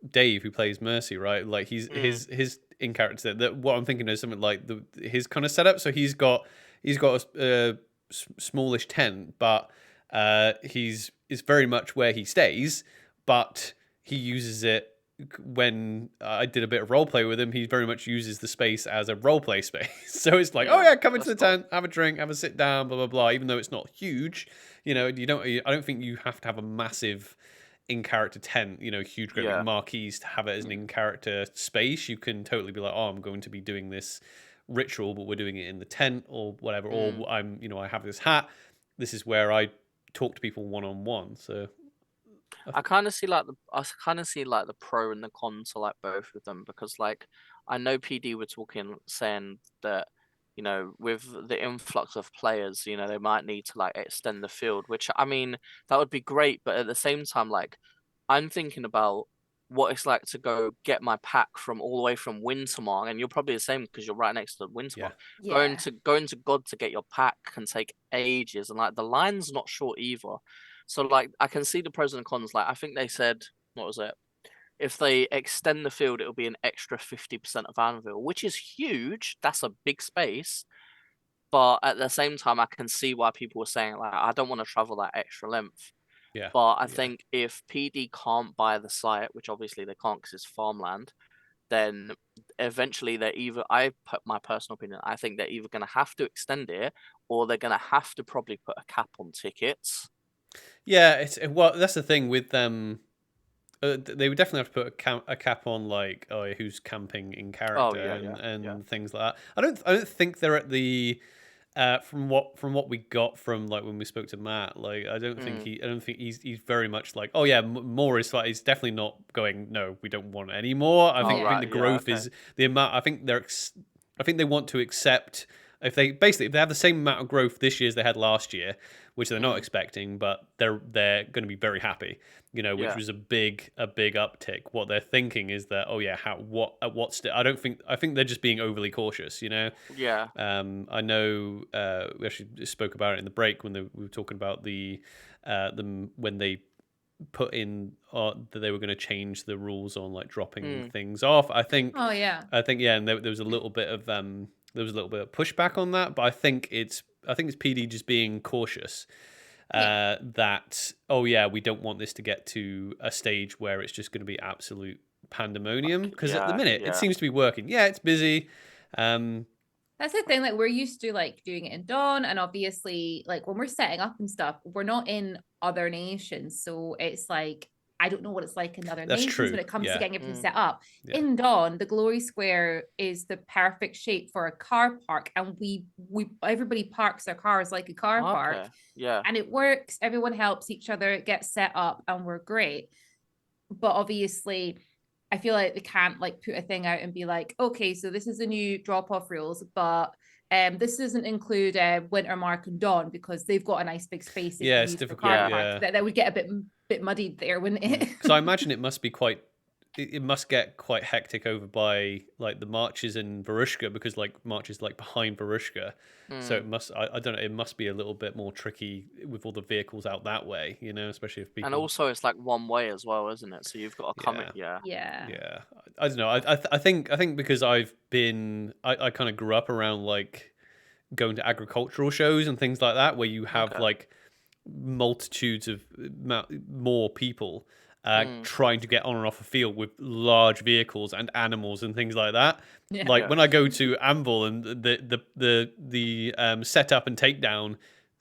Dave who plays Mercy, right? Like he's his in character. That what I'm thinking is something like his kind of setup. So he's got a smallish tent, but is very much where he stays, but he uses it when I did a bit of role play with him. He very much uses the space as a role play space. So it's like, come into the tent, have a drink, have a sit down, blah blah blah. Even though it's not huge, I don't think you have to have a massive in character tent, huge great big marquees to have it as an in character space. You can totally be like, oh, I'm going to be doing this ritual, but we're doing it in the tent or whatever, or I'm I have this hat, this is where I talk to people one-on-one. So I kind of see like the pro and the con to like both of them, because like I know PD were saying that with the influx of players, they might need to like extend the field, which I mean that would be great, but at the same time, like I'm thinking about what it's like to go get my pack from all the way from Wintermark, and you're probably the same because you're right next to Wintermark. Yeah. Going to God to get your pack can take ages, and like the line's not short either. So like I can see the pros and cons. Like I think they said, what was it? If they extend the field, it'll be an extra 50% of Anvil, which is huge. That's a big space. But at the same time, I can see why people were saying like I don't want to travel that extra length. Yeah. But I think if PD can't buy the site, which obviously they can't because it's farmland, then eventually I put my personal opinion, I think they're either going to have to extend it or they're going to have to probably put a cap on tickets. Yeah, that's the thing with them. They would definitely have to put a cap on like who's camping in character and things like that. I don't think they're at the from what we got from like when we spoke to Matt, like I don't think he's very much like, oh yeah, more is like, he's definitely not going, no, we don't want any more. I think the growth is the amount. I think they want to accept if they have the same amount of growth this year as they had last year, which they're not expecting, but they're going to be very happy, which was a big uptick. What they're thinking is that, I think they're just being overly cautious, Yeah. I know we actually spoke about it in the break when we were talking about when they put in that they were going to change the rules on like dropping things off. I think and there was a little bit of pushback on that, but I think it's PD just being cautious that we don't want this to get to a stage where it's just going to be absolute pandemonium, because at the minute it seems to be working. It's busy. That's the thing, like we're used to like doing it in Dawn, and obviously like when we're setting up and stuff, we're not in other nations, so it's like I don't know what it's like in other nations when it comes to getting everything set up. In Dawn, the Glory Square is the perfect shape for a car park, and we everybody parks their cars like a car park. And it works, everyone helps each other, it gets set up, and we're great. But obviously I feel like they can't like put a thing out and be like, okay, so this is the new drop-off rules, but this doesn't include Wintermark and Dawn, because they've got a nice big space. It's difficult. That would get a bit muddied there, wouldn't it? Because I imagine it must be it must get quite hectic over by like the marches in Varushka, because like marches like behind Varushka, so it must I don't know, it must be a little bit more tricky with all the vehicles out that way, especially if people, and also it's like one way as well, isn't it? So you've got to come yeah I don't know. I think because I kind of grew up around like going to agricultural shows and things like that, where you have like multitudes of more people trying to get on and off a field with large vehicles and animals and things like that. When I go to Anvil, and the setup and takedown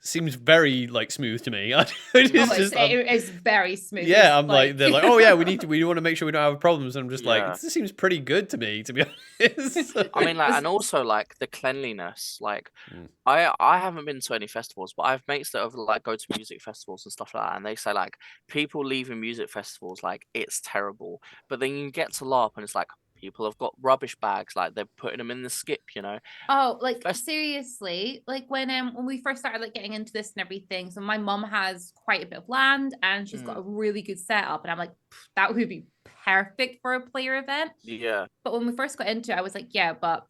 seems very like smooth to me. It's very smooth. Yeah, I'm like they're like, oh yeah, we want to make sure we don't have problems. And I'm just like, this seems pretty good to me, to be honest. I mean, like, and also like the cleanliness. Like, I haven't been to any festivals, but I have mates that have like go to music festivals and stuff like that, and they say like people leaving music festivals like it's terrible. But then you get to LARP and it's like people have got rubbish bags, like they're putting them in the skip, Oh, like seriously, like when we first started like getting into this and everything, so my mom has quite a bit of land and she's got a really good setup, and I'm like, that would be perfect for a player event. But when we first got into it, I was like, but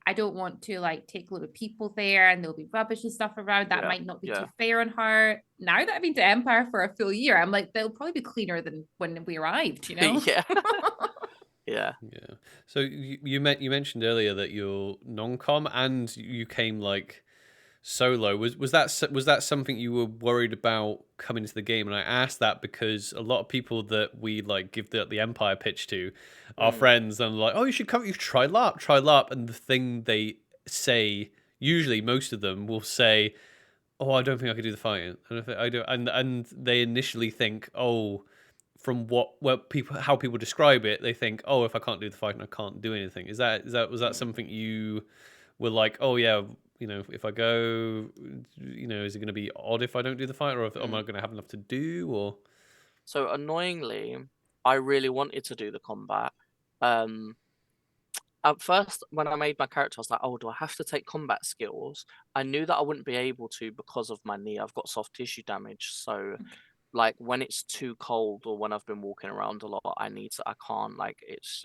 I don't want to like take a lot of people there, and there'll be rubbish and stuff around that might not be too fair on her. Now that I've been to Empire for a full year, I'm like, they'll probably be cleaner than when we arrived, Yeah. So you mentioned earlier that you're non-com and you came like solo. Was that something you were worried about coming to the game? And I asked that because a lot of people that we like give the Empire pitch to are friends, and like, oh, you should try LARP. And the thing they say, usually most of them will say, oh, I don't think I could do the fighting. I do, and they initially think, oh, from how people describe it, they think, oh, if I can't do the fighting, I can't do anything. Was that something you were like, oh yeah, if I go, is it going to be odd if I don't do the fight, or am I going to have enough to do? Or so annoyingly, I really wanted to do the combat. At first, when I made my character, I was like, oh, do I have to take combat skills? I knew that I wouldn't be able to because of my knee. I've got soft tissue damage, so like when it's too cold or when I've been walking around a lot, I can't, like, it's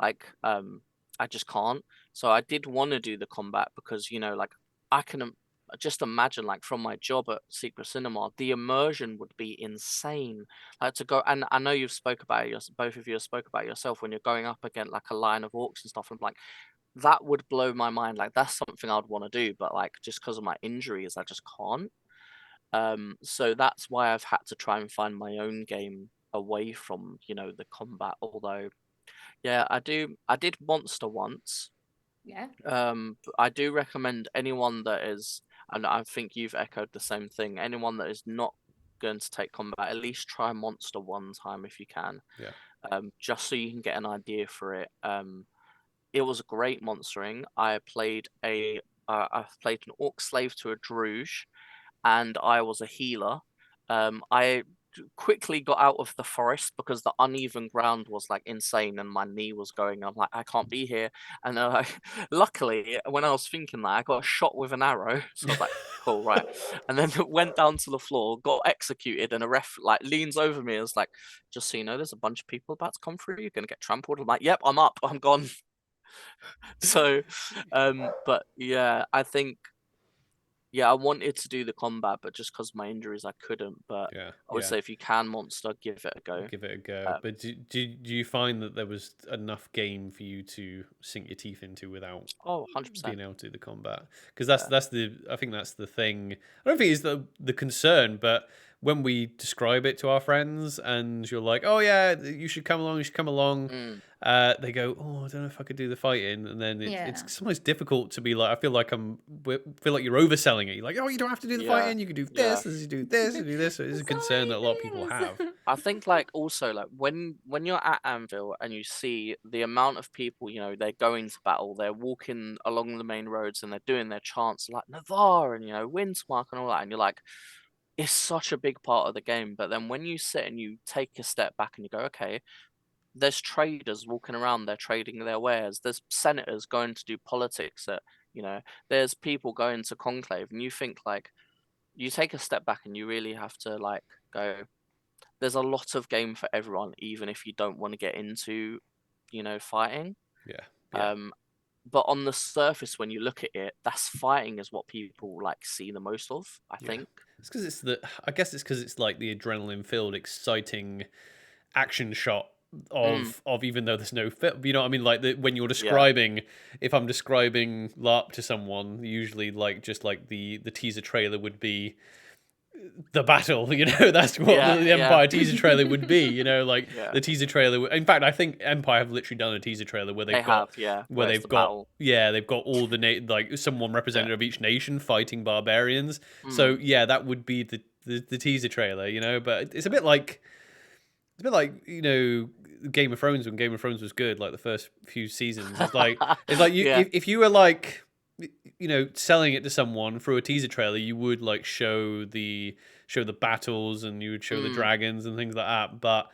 like I just can't. So I did want to do the combat because like I can just imagine, like, from my job at Secret Cinema, the immersion would be insane. Like, to go, and I know you've spoke about it, both of you have spoke about it yourself, when you're going up against like a line of orcs and stuff, and like that would blow my mind. Like, that's something I'd want to do, but like just because of my injuries, I just can't. So that's why I've had to try and find my own game away from the combat. Although, yeah, I did Monster once. I do recommend anyone that is, and I think you've echoed the same thing, anyone that is not going to take combat, at least try Monster one time if you can. Just so you can get an idea for it. It was great monstering. I've played an orc slave to a druge, and I was a healer. I quickly got out of the forest because the uneven ground was like insane and my knee was going. I'm like, I can't be here. And then luckily, when I was thinking that, I got shot with an arrow. So I was like, cool, right. And then went down to the floor, got executed, and a ref like leans over me and is like, just so you know, there's a bunch of people about to come through. You're gonna get trampled. I'm like, yep, I'm up. I'm gone. So, but yeah, I think. Yeah, I wanted to do the combat, but just because of my injuries, I couldn't. But I would say if you can monster, give it a go. Give it a go. But do you find that there was enough game for you to sink your teeth into without 100% being able to do the combat? Because that's I think that's the thing. I don't think it's the concern, but when we describe it to our friends and you're like, oh yeah, you should come along, they go, oh, I don't know if I could do the fighting, and then it's sometimes difficult to be like, I feel like you're overselling it. You're like, oh, you don't have to do the fighting, you can do this, you do this, and do this. So it's a concern that a lot of people have. I think like also like when you're at Anvil and you see the amount of people, you know, they're going to battle, they're walking along the main roads and they're doing their chants like Navarre and, you know, Wintermark and all that, and you're like, it's such a big part of the game. But then when you sit and you take a step back and you go, okay, there's traders walking around, they're trading their wares, there's senators going to do politics, you know, there's people going to conclave, and you think like, you take a step back and you really have to like go, there's a lot of game for everyone, even if you don't want to get into, you know, fighting. But on the surface, when you look at it, that's fighting is what people like see the most of, I think. It's because I guess it's because it's like the adrenaline filled, exciting action shot of even though there's no film, you know what I mean? Like when you're describing, if I'm describing LARP to someone, usually like just like the teaser trailer would be the battle, you know, that's what the Empire teaser trailer would be, you know, like the teaser trailer. In fact, I think Empire have literally done a teaser trailer where they've got all the like someone representative of each nation fighting barbarians. So yeah, that would be the teaser trailer, you know. But it's a bit like you know, Game of Thrones, when Game of Thrones was good, like the first few seasons. It's like if you were like, you know, selling it to someone through a teaser trailer, you would like show the battles and you would show the dragons and things like that. But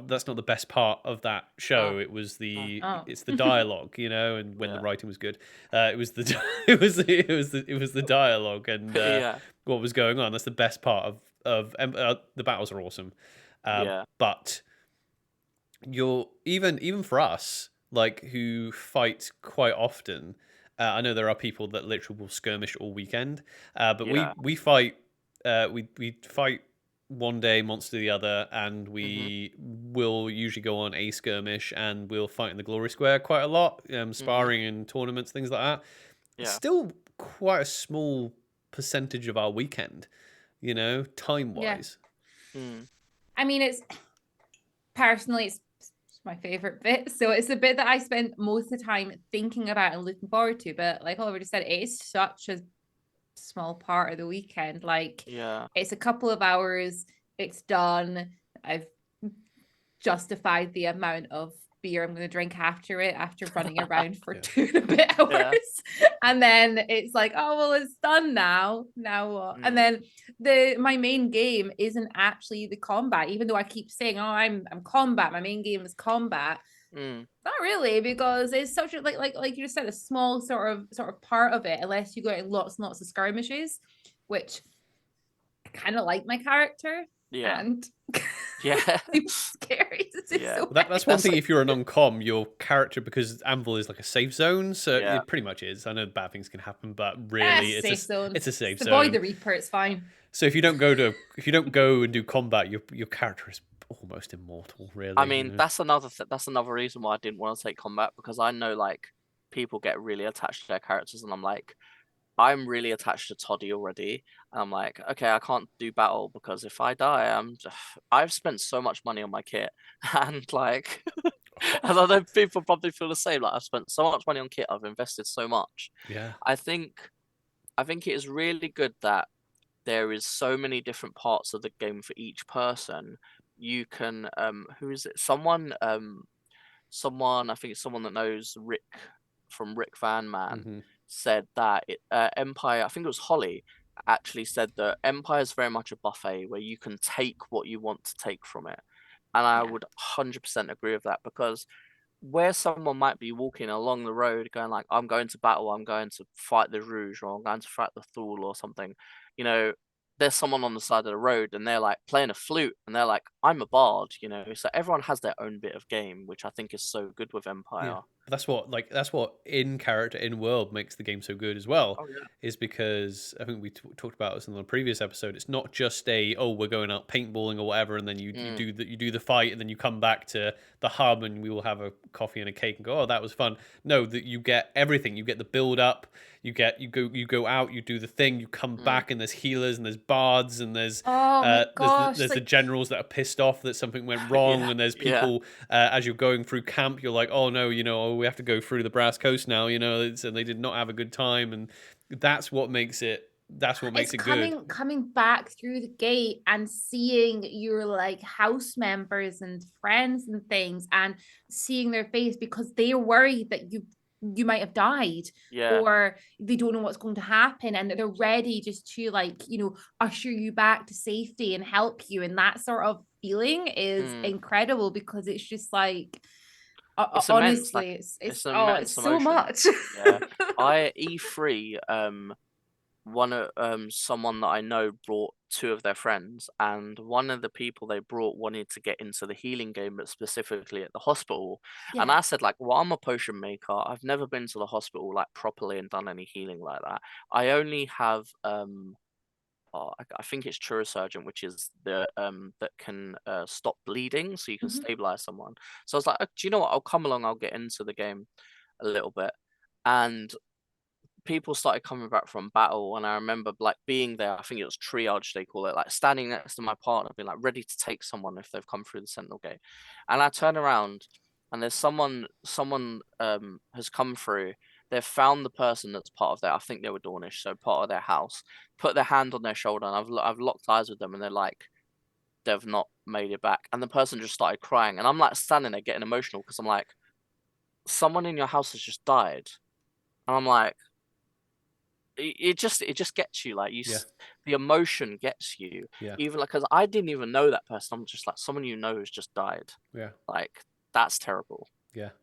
that's not the best part of that show. It was it's the dialogue, you know, and when the writing was good, it was the dialogue and what was going on. That's the best part of the battles are awesome. But you're even for us, like who fight quite often. I know there are people that literally will skirmish all weekend, but we fight. We fight one day, monster the other, and we will usually go on a skirmish, and we'll fight in the Glory Square quite a lot, sparring in tournaments, things like that. It's still quite a small percentage of our weekend, you know, time wise. I mean, it's my favorite bit. So it's a bit that I spend most of the time thinking about and looking forward to. But like Oliver just said, it is such a small part of the weekend. Like, it's a couple of hours, it's done. I've justified the amount of beer I'm going to drink after running around for 2 and a bit hours. And then it's like, oh, well, it's done now. Now what? And then my main game isn't actually the combat, even though I keep saying, oh, I'm combat. My main game is combat. Not really, because it's such a like you just said, a small sort of part of it, unless you go in lots and lots of skirmishes, which I kind of like my character. And it's scary to do. So that's one thing. If you're a non-com, your character, because Anvil is like a safe zone, so it pretty much is. I know bad things can happen, but really it's a safe zone. Avoid the Reaper, it's fine. So if you don't go and do combat, your character is almost immortal, really. I mean, that's another reason why I didn't want to take combat, because I know like people get really attached to their characters, and I'm like, I'm really attached to Toddy already. And I'm like, okay, I can't do battle because if I die, I've spent so much money on my kit, and like, and I know people probably feel the same. Like, I've spent so much money on kit, I've invested so much. I think it is really good that there is so many different parts of the game for each person. You can who is it? Someone I think it's someone that knows Rick from Rick Van Man. Said that Empire, I think it was Holly, actually said that Empire is very much a buffet where you can take what you want to take from it. And I would 100% agree with that, because where someone might be walking along the road going like, I'm going to battle, I'm going to fight the Rouge, or I'm going to fight the Thule or something, you know, there's someone on the side of the road and they're like playing a flute and they're like, I'm a bard, you know. So everyone has their own bit of game, which I think is so good with Empire. Yeah. That's what in character, in world makes the game so good as well. Oh, yeah. Is because I think we talked about this in the previous episode. It's not just we're going out paintballing or whatever, and then you do the fight, and then you come back to the hub, and we will have a coffee and a cake and go, oh, that was fun. No, that you get everything. You get the build up. You go out. You do the thing. You come back, and there's healers, and there's bards, and there's there's the generals that are pissed off that something went wrong, and there's people as you're going through camp, you're like, oh no, you know, we have to go through the Brass Coast now, you know, and they did not have a good time, and that's what makes it. That's what makes it good. Coming back through the gate and seeing your like house members and friends and things, and seeing their face because they're worried that you might have died, or they don't know what's going to happen, and they're ready just to, like, you know, usher you back to safety and help you. And that sort of feeling is incredible, because it's just like, it's honestly, immense. it's so much. E3, someone that I know brought 2 of their friends, and one of the people they brought wanted to get into the healing game, but specifically at the hospital. And I said, like, well, I'm a potion maker, I've never been to the hospital like properly and done any healing like that. I only have I think it's Chirurgeon, which is the that can stop bleeding, so you can stabilize someone. So I was like, do you know what, I'll come along, I'll get into the game a little bit. And people started coming back from battle, and I remember like being there, I think it was triage they call it, like standing next to my partner being like ready to take someone if they've come through the sentinel gate. And I turn around and there's someone has come through. They've found the person that's part of their, I think they were Dornish, so part of their house, put their hand on their shoulder, and I've locked eyes with them, and they're like, they've not made it back. And the person just started crying, and I'm like standing there getting emotional, because I'm like, someone in your house has just died. And I'm like, it just gets you, like, the emotion gets you, even like, because I didn't even know that person. I'm just like, someone you know has just died. Like, that's terrible.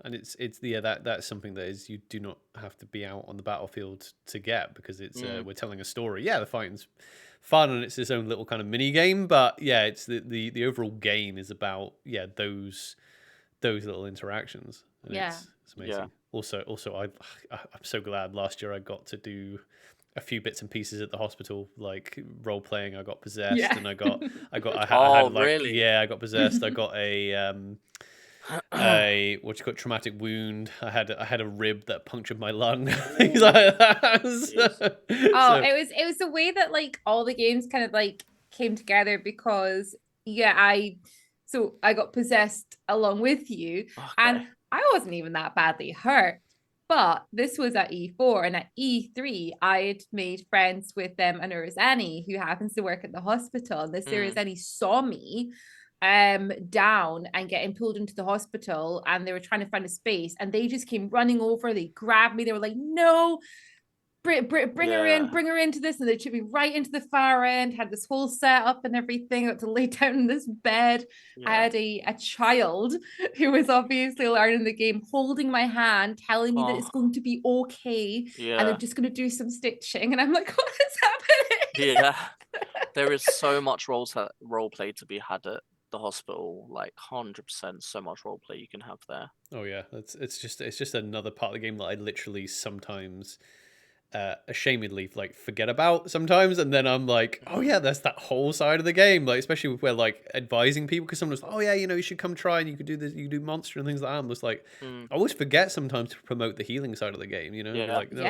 And it's that's something that is, you do not have to be out on the battlefield to get, because it's we're telling a story. The fighting's fun and it's its own little kind of mini game, but it's the overall game is about those little interactions, and it's amazing. Also I'm so glad last year I got to do a few bits and pieces at the hospital, like role playing. I got possessed, and I got really? I got possessed. I got a what you call traumatic wound. I had a rib that punctured my lung. Things like that. It was the way that like all the games kind of like came together, because I got possessed along with you, and I wasn't even that badly hurt. But this was at E4, and at E3, I had made friends with an Urzani who happens to work at the hospital. And this Urzani saw me down and getting pulled into the hospital, and they were trying to find a space, and they just came running over. They grabbed me. They were like, no, bring her into this, and they took me right into the far end, had this whole setup and everything. I got to lay down in this bed. I had a child who was obviously learning the game holding my hand, telling me that it's going to be okay, and they're just going to do some stitching, and I'm like, what is happening? There is so much role play to be had at the hospital, like 100%. So much role play you can have there. It's just another part of the game that I literally sometimes ashamedly like forget about sometimes, and then I'm like, oh yeah, there's that whole side of the game, like especially with where like advising people, because someone's like, oh yeah, you know, you should come try and you could do this, you could do monster and things like that. I'm just like, I always forget sometimes to promote the healing side of the game, you know. Like, no,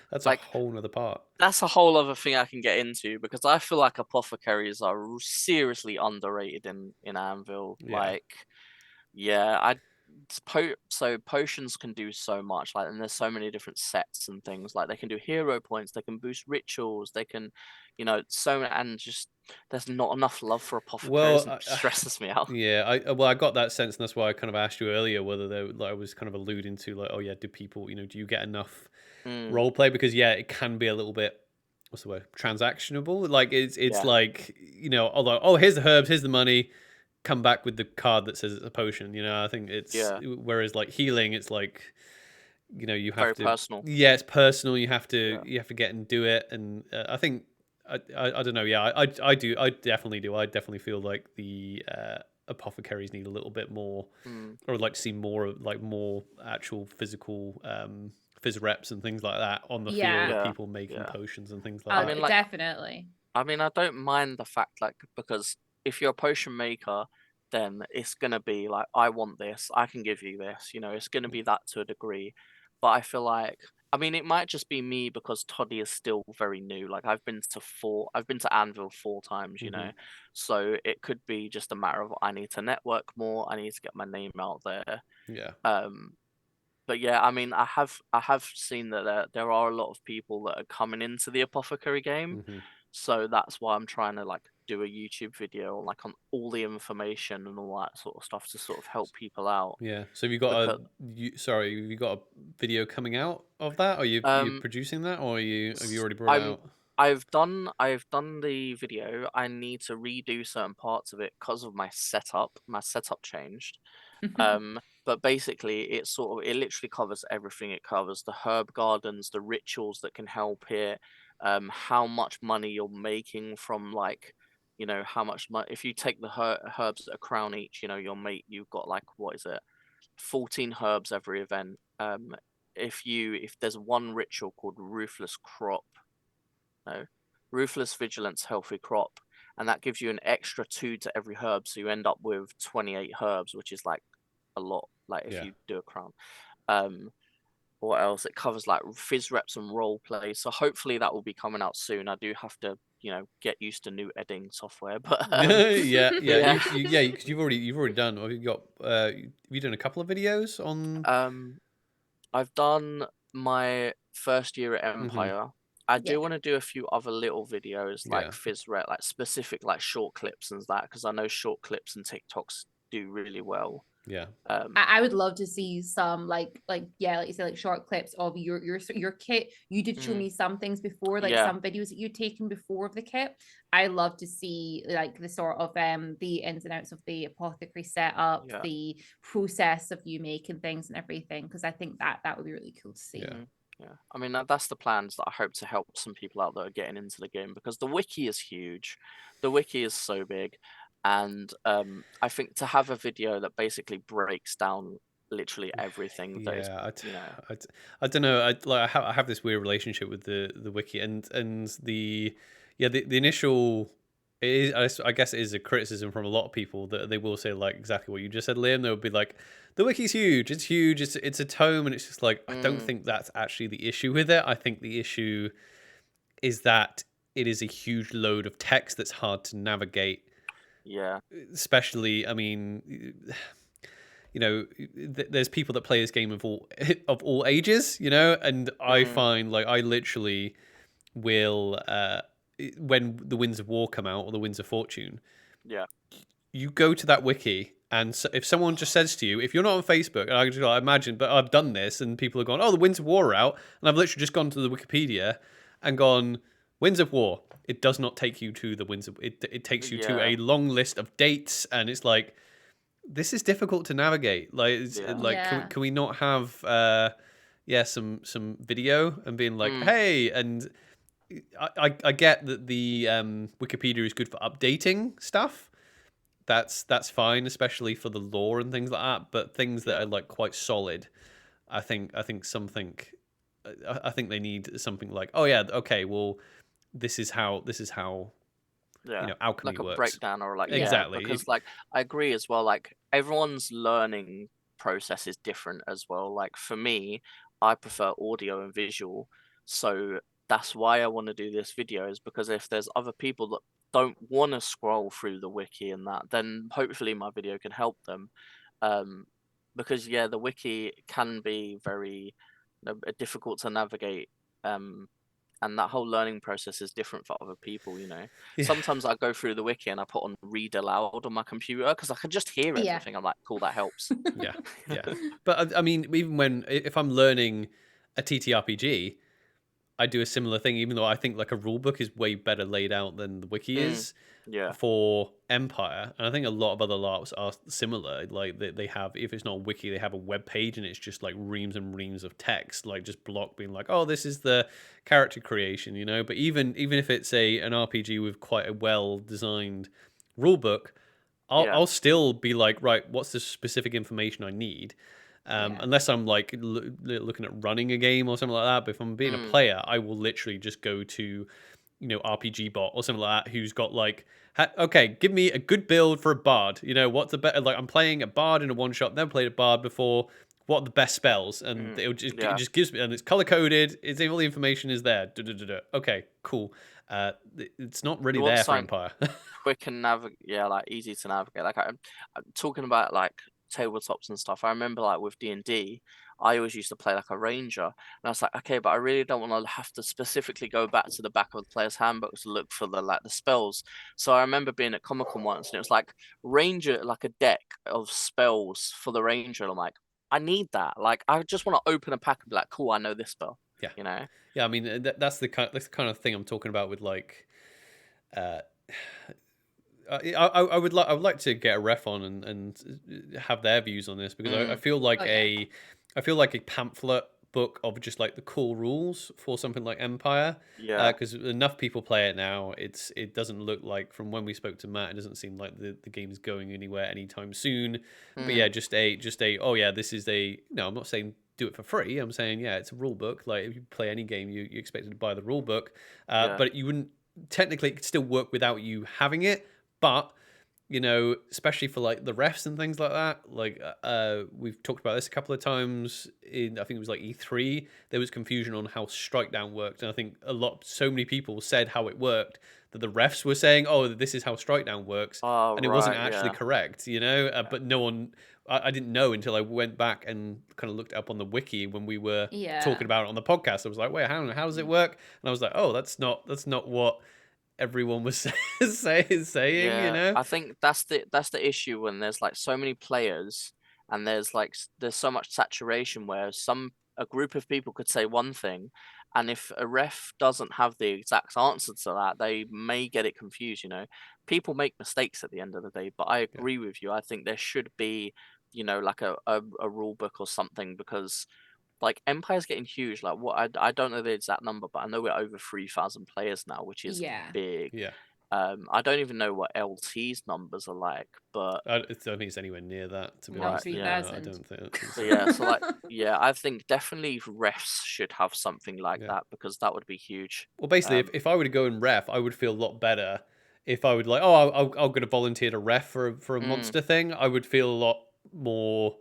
that's like a whole nother part. That's a whole other thing I can get into, because I feel like apothecaries are seriously underrated in Anvil. So potions can do so much, like, and there's so many different sets and things, like they can do hero points, they can boost rituals, they can, you know, and just there's not enough love for apothecaries. It stresses me out. I got that sense, and that's why I kind of asked you earlier whether I was kind of alluding to, like, oh yeah, do people, you know, do you get enough role play? Because it can be a little bit what's the word, transactionable. Like it's like, you know, although, oh, here's the herbs, here's the money, come back with the card that says it's a potion. You know, I think it's whereas like healing, it's like, you know, you have very to personal. Yeah, it's personal. You have to get and do it. And I think I don't know. Yeah, I do. I definitely do. I definitely feel like the apothecaries need a little bit more, or I'd like to see more like more actual physical phys reps and things like that on the field of people making potions and things like that. I mean, like, definitely. I mean, I don't mind the fact, like, because if you're a potion maker, then it's gonna be like, I want this, I can give you this. You know, it's gonna be that to a degree. But I feel like, I mean, it might just be me because Toddy is still very new. Like, I've been to Anvil 4 times, you know, so it could be just a matter of I need to network more, I need to get my name out there. Yeah. But yeah, I mean, I have seen that there are a lot of people that are coming into the Apothecary game, so that's why I'm trying to like do a YouTube video like on all the information and all that sort of stuff to sort of help people out. Yeah. So have you got have you got a video coming out of that? Are you producing that, or have you already brought it out? I've done the video. I need to redo certain parts of it because of my setup. My setup changed. But basically it literally covers everything. It covers the herb gardens, the rituals that can help it, how much money you're making from, like, you know, how much money if you take the herbs at a crown each, you know, you've got like, what is it, 14 herbs every event. If there's one ritual called ruthless vigilance healthy crop, and that gives you an extra 2 to every herb, so you end up with 28 herbs, which is like a lot, like if you do a crown. What else? It covers like phys reps and role play, so hopefully that will be coming out soon. I do have to, you know, get used to new editing software, but because you've already done, or you got have you done a couple of videos on I've done my first year at Empire. I do want to do a few other little videos like phys rep, like specific like short clips and that, because I know short clips and TikToks do really well. Yeah. I would love to see some like you say, like short clips of your kit. You did show me some things before, like some videos that you'd taken before of the kit. I love to see like the sort of the ins and outs of the apothecary setup, the process of you making things and everything, because I think that would be really cool to see. Yeah, I mean, that's the plans that I hope to help some people out that are getting into the game, because the wiki is huge. The wiki is so big. And I think to have a video that basically breaks down literally everything, I don't know. I have this weird relationship with the wiki and the initial. It is, I guess it is a criticism from a lot of people that they will say like exactly what you just said, Liam. They would be like, the wiki's huge. It's huge. It's a tome, and it's just like I don't think that's actually the issue with it. I think the issue is that it is a huge load of text that's hard to navigate. Yeah. Especially, I mean, you know, there's people that play this game of all ages, you know, and I find like I literally will when the Winds of War come out or the Winds of Fortune, you go to that wiki, and so if someone just says to you, if you're not on Facebook, and I imagine, but I've done this, and people have gone, oh, the Winds of War are out, and I've literally just gone to the Wikipedia and gone, Winds of War. It does not take you to the Winds of... It takes you to a long list of dates, and it's like, this is difficult to navigate. Like, Can we not have some video and being like, hey, and I get that the Wikipedia is good for updating stuff. That's fine, especially for the lore and things like that. But things that are like quite solid, I think they need something like, oh yeah, okay, well, this is how you know, alchemy like a works. Breakdown or like exactly, because like I agree as well. Like everyone's learning process is different as well. Like for me, I prefer audio and visual, so that's why I want to do this video, is because if there's other people that don't want to scroll through the wiki and that, then hopefully my video can help them. Because the wiki can be very difficult to navigate. And that whole learning process is different for other people, you know. Sometimes I go through the wiki and I put on read aloud on my computer because I can just hear everything. I'm like, cool, that helps. But I mean, even if I'm learning a TTRPG, I do a similar thing, even though I think like a rule book is way better laid out than the wiki is for Empire. And I think a lot of other LARPs are similar. Like they have, if it's not a wiki, they have a web page and it's just like reams and reams of text, like just block being like, oh, this is the character creation, you know. But even if it's an RPG with quite a well designed rule book, I'll still be like, right, what's the specific information I need? Unless I'm like looking at running a game or something like that. But if I'm being a player, I will literally just go to, RPG bot or something like that who's got like, okay, give me a good build for a bard. What's the better? Like I'm playing a bard in a one shot, never played a bard before. What are the best spells? And it just gives me, and it's color coded. It's all the information is there. Okay, cool. It's not really there for Empire. Quick and like easy to navigate. Like I'm talking about like tabletops and stuff. I remember like with D&D, I always used to play like a ranger, and I was like, okay, but I really don't want to have to specifically go back to the back of the player's handbook to look for the spells. So I remember being at Comic-Con once, and it was like ranger, like a deck of spells for the ranger. And I'm like, I need that. Like I just want to open a pack and be like, cool, I know this spell. Yeah, Yeah, I mean that's the kind of thing I'm talking about with like. I would like to get a ref on and have their views on this, because I feel like a pamphlet book of just like the cool rules for something like Empire. Because enough people play it now. It doesn't look like, from when we spoke to Matt, it doesn't seem like the game is going anywhere anytime soon. But yeah, just a oh yeah, this is no, I'm not saying do it for free. I'm saying it's a rule book. Like if you play any game, you expected to buy the rule book, but you wouldn't technically, it could still work without you having it. But especially for like the refs and things like that, like we've talked about this a couple of times in, I think it was like E3, there was confusion on how strike down worked, and I think so many people said how it worked that the refs were saying, oh, this is how strike down works, and it wasn't actually correct, but no one, I didn't know until I went back and kind of looked up on the wiki when we were talking about it on the podcast. I was like, wait, how does it work? And I was like, oh, that's not what everyone was saying. I think that's the issue when there's like so many players and there's so much saturation where a group of people could say one thing, and if a ref doesn't have the exact answer to that, they may get it confused. People make mistakes at the end of the day, but I agree with you. I think there should be like a rule book or something, because like Empire's getting huge. Like I don't know the exact number, but I know we're over 3,000 players now, which is big. Yeah. I don't even know what LT's numbers are like, but I don't think it's anywhere near that, to be honest. I don't think so. I think definitely refs should have something like that, because that would be huge. Well, basically, if I were to go and ref, I would feel a lot better if I would like, oh, I'll go to volunteer to ref for a monster thing. I would feel a lot more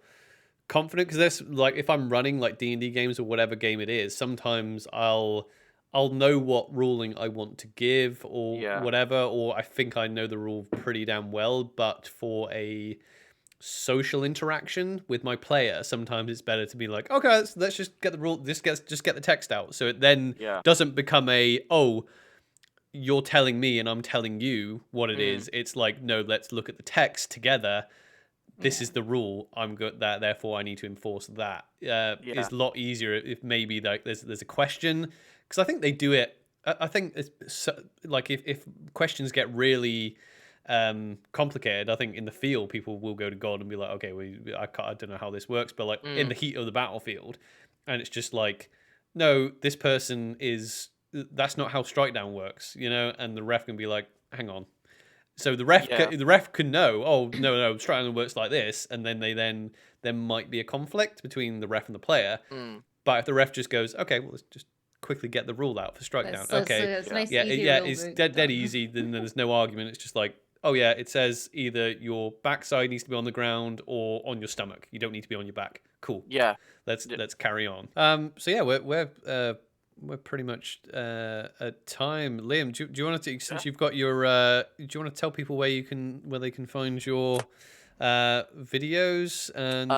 confident, because there's like, if I'm running like D&D games or whatever game it is, sometimes I'll know what ruling I want to give or whatever, or I think I know the rule pretty damn well, but for a social interaction with my player, sometimes it's better to be like, okay, let's just get the rule, just get the text out, so it then doesn't become you're telling me and I'm telling you what it is. It's like, no, let's look at the text together. This is the rule. I'm good. That therefore I need to enforce that. It's a lot easier if maybe like there's a question, because I think they do it. I think it's like if questions get really complicated, I think in the field people will go to God and be like, okay, I don't know how this works, but like in the heat of the battlefield, and it's just like, no, this person that's not how strike down works, and the ref can be like, hang on. So the ref can know, oh, no, strike down works like this, and then there might be a conflict between the ref and the player. But if the ref just goes, okay, well, let's just quickly get the rule out for strike down. It's dead easy. Then there's no argument. It's just like, oh yeah, it says either your backside needs to be on the ground or on your stomach. You don't need to be on your back. Cool. Yeah. Let's carry on. So yeah, we're pretty much at time. Liam, do you want to, since you've got your, do you want to tell people where they can find your videos? And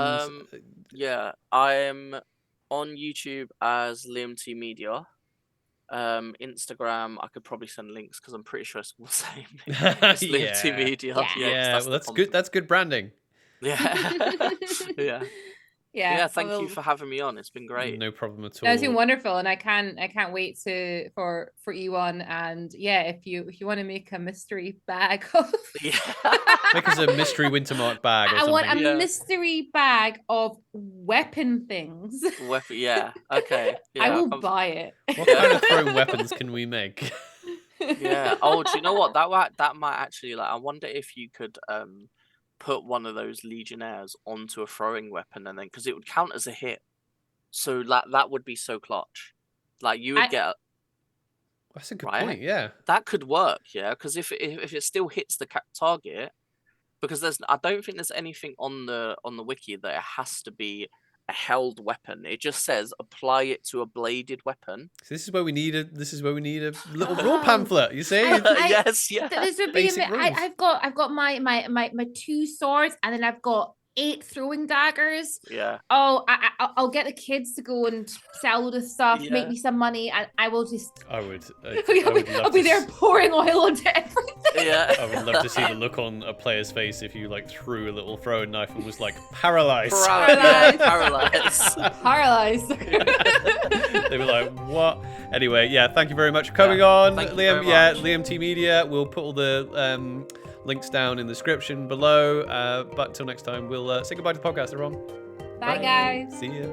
I'm on YouTube as Liam T Media. Instagram, I could probably send links because I'm pretty sure it's all the same. It's Liam T Media. Well, that's good. That's good branding. Yeah. Yeah. Yeah, thank you for having me on. It's been great. No problem at all. No, it's been wonderful, and I can't wait for you on. And yeah, if you want to make a mystery bag of make us a mystery Wintermark bag. Or I want a mystery bag of weapon things. Yeah. Okay. Yeah, I will buy it. What kind of thrown weapons can we make? Yeah. Oh, do you know what? That might actually, like, I wonder if you could put one of those legionnaires onto a throwing weapon, and then, because it would count as a hit, so that would be so clutch. Like, you would get. That's a good point. Yeah, that could work. Yeah, because if it still hits the target, because I don't think there's anything on the wiki that it has to be a held weapon. It just says apply it to a bladed weapon. So this is where we need a little rule pamphlet. You see? Yes, yeah. This would be. I've got my 2 swords, and then I've got 8 throwing daggers. Yeah. Oh, I'll get the kids to go and sell all this stuff, make me some money, and I will just. I'll be there pouring oil onto everything. Yeah. I would love to see the look on a player's face if you like threw a little throwing knife and was like paralyzed. Paralyzed. They were like, what? Anyway, yeah. Thank you very much for coming on, Liam. Yeah, Liam T Media. We'll put all the links down in the description below. But until next time, we'll say goodbye to the podcast, everyone. Bye, guys. See ya.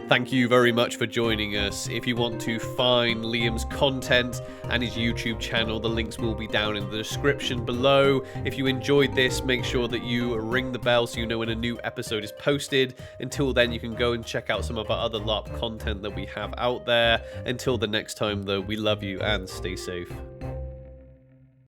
Thank you very much for joining us. If you want to find Liam's content and his YouTube channel, the links will be down in the description below. If you enjoyed this, make sure that you ring the bell so you know when a new episode is posted. Until then, you can go and check out some of our other LARP content that we have out there. Until the next time, though, we love you and stay safe.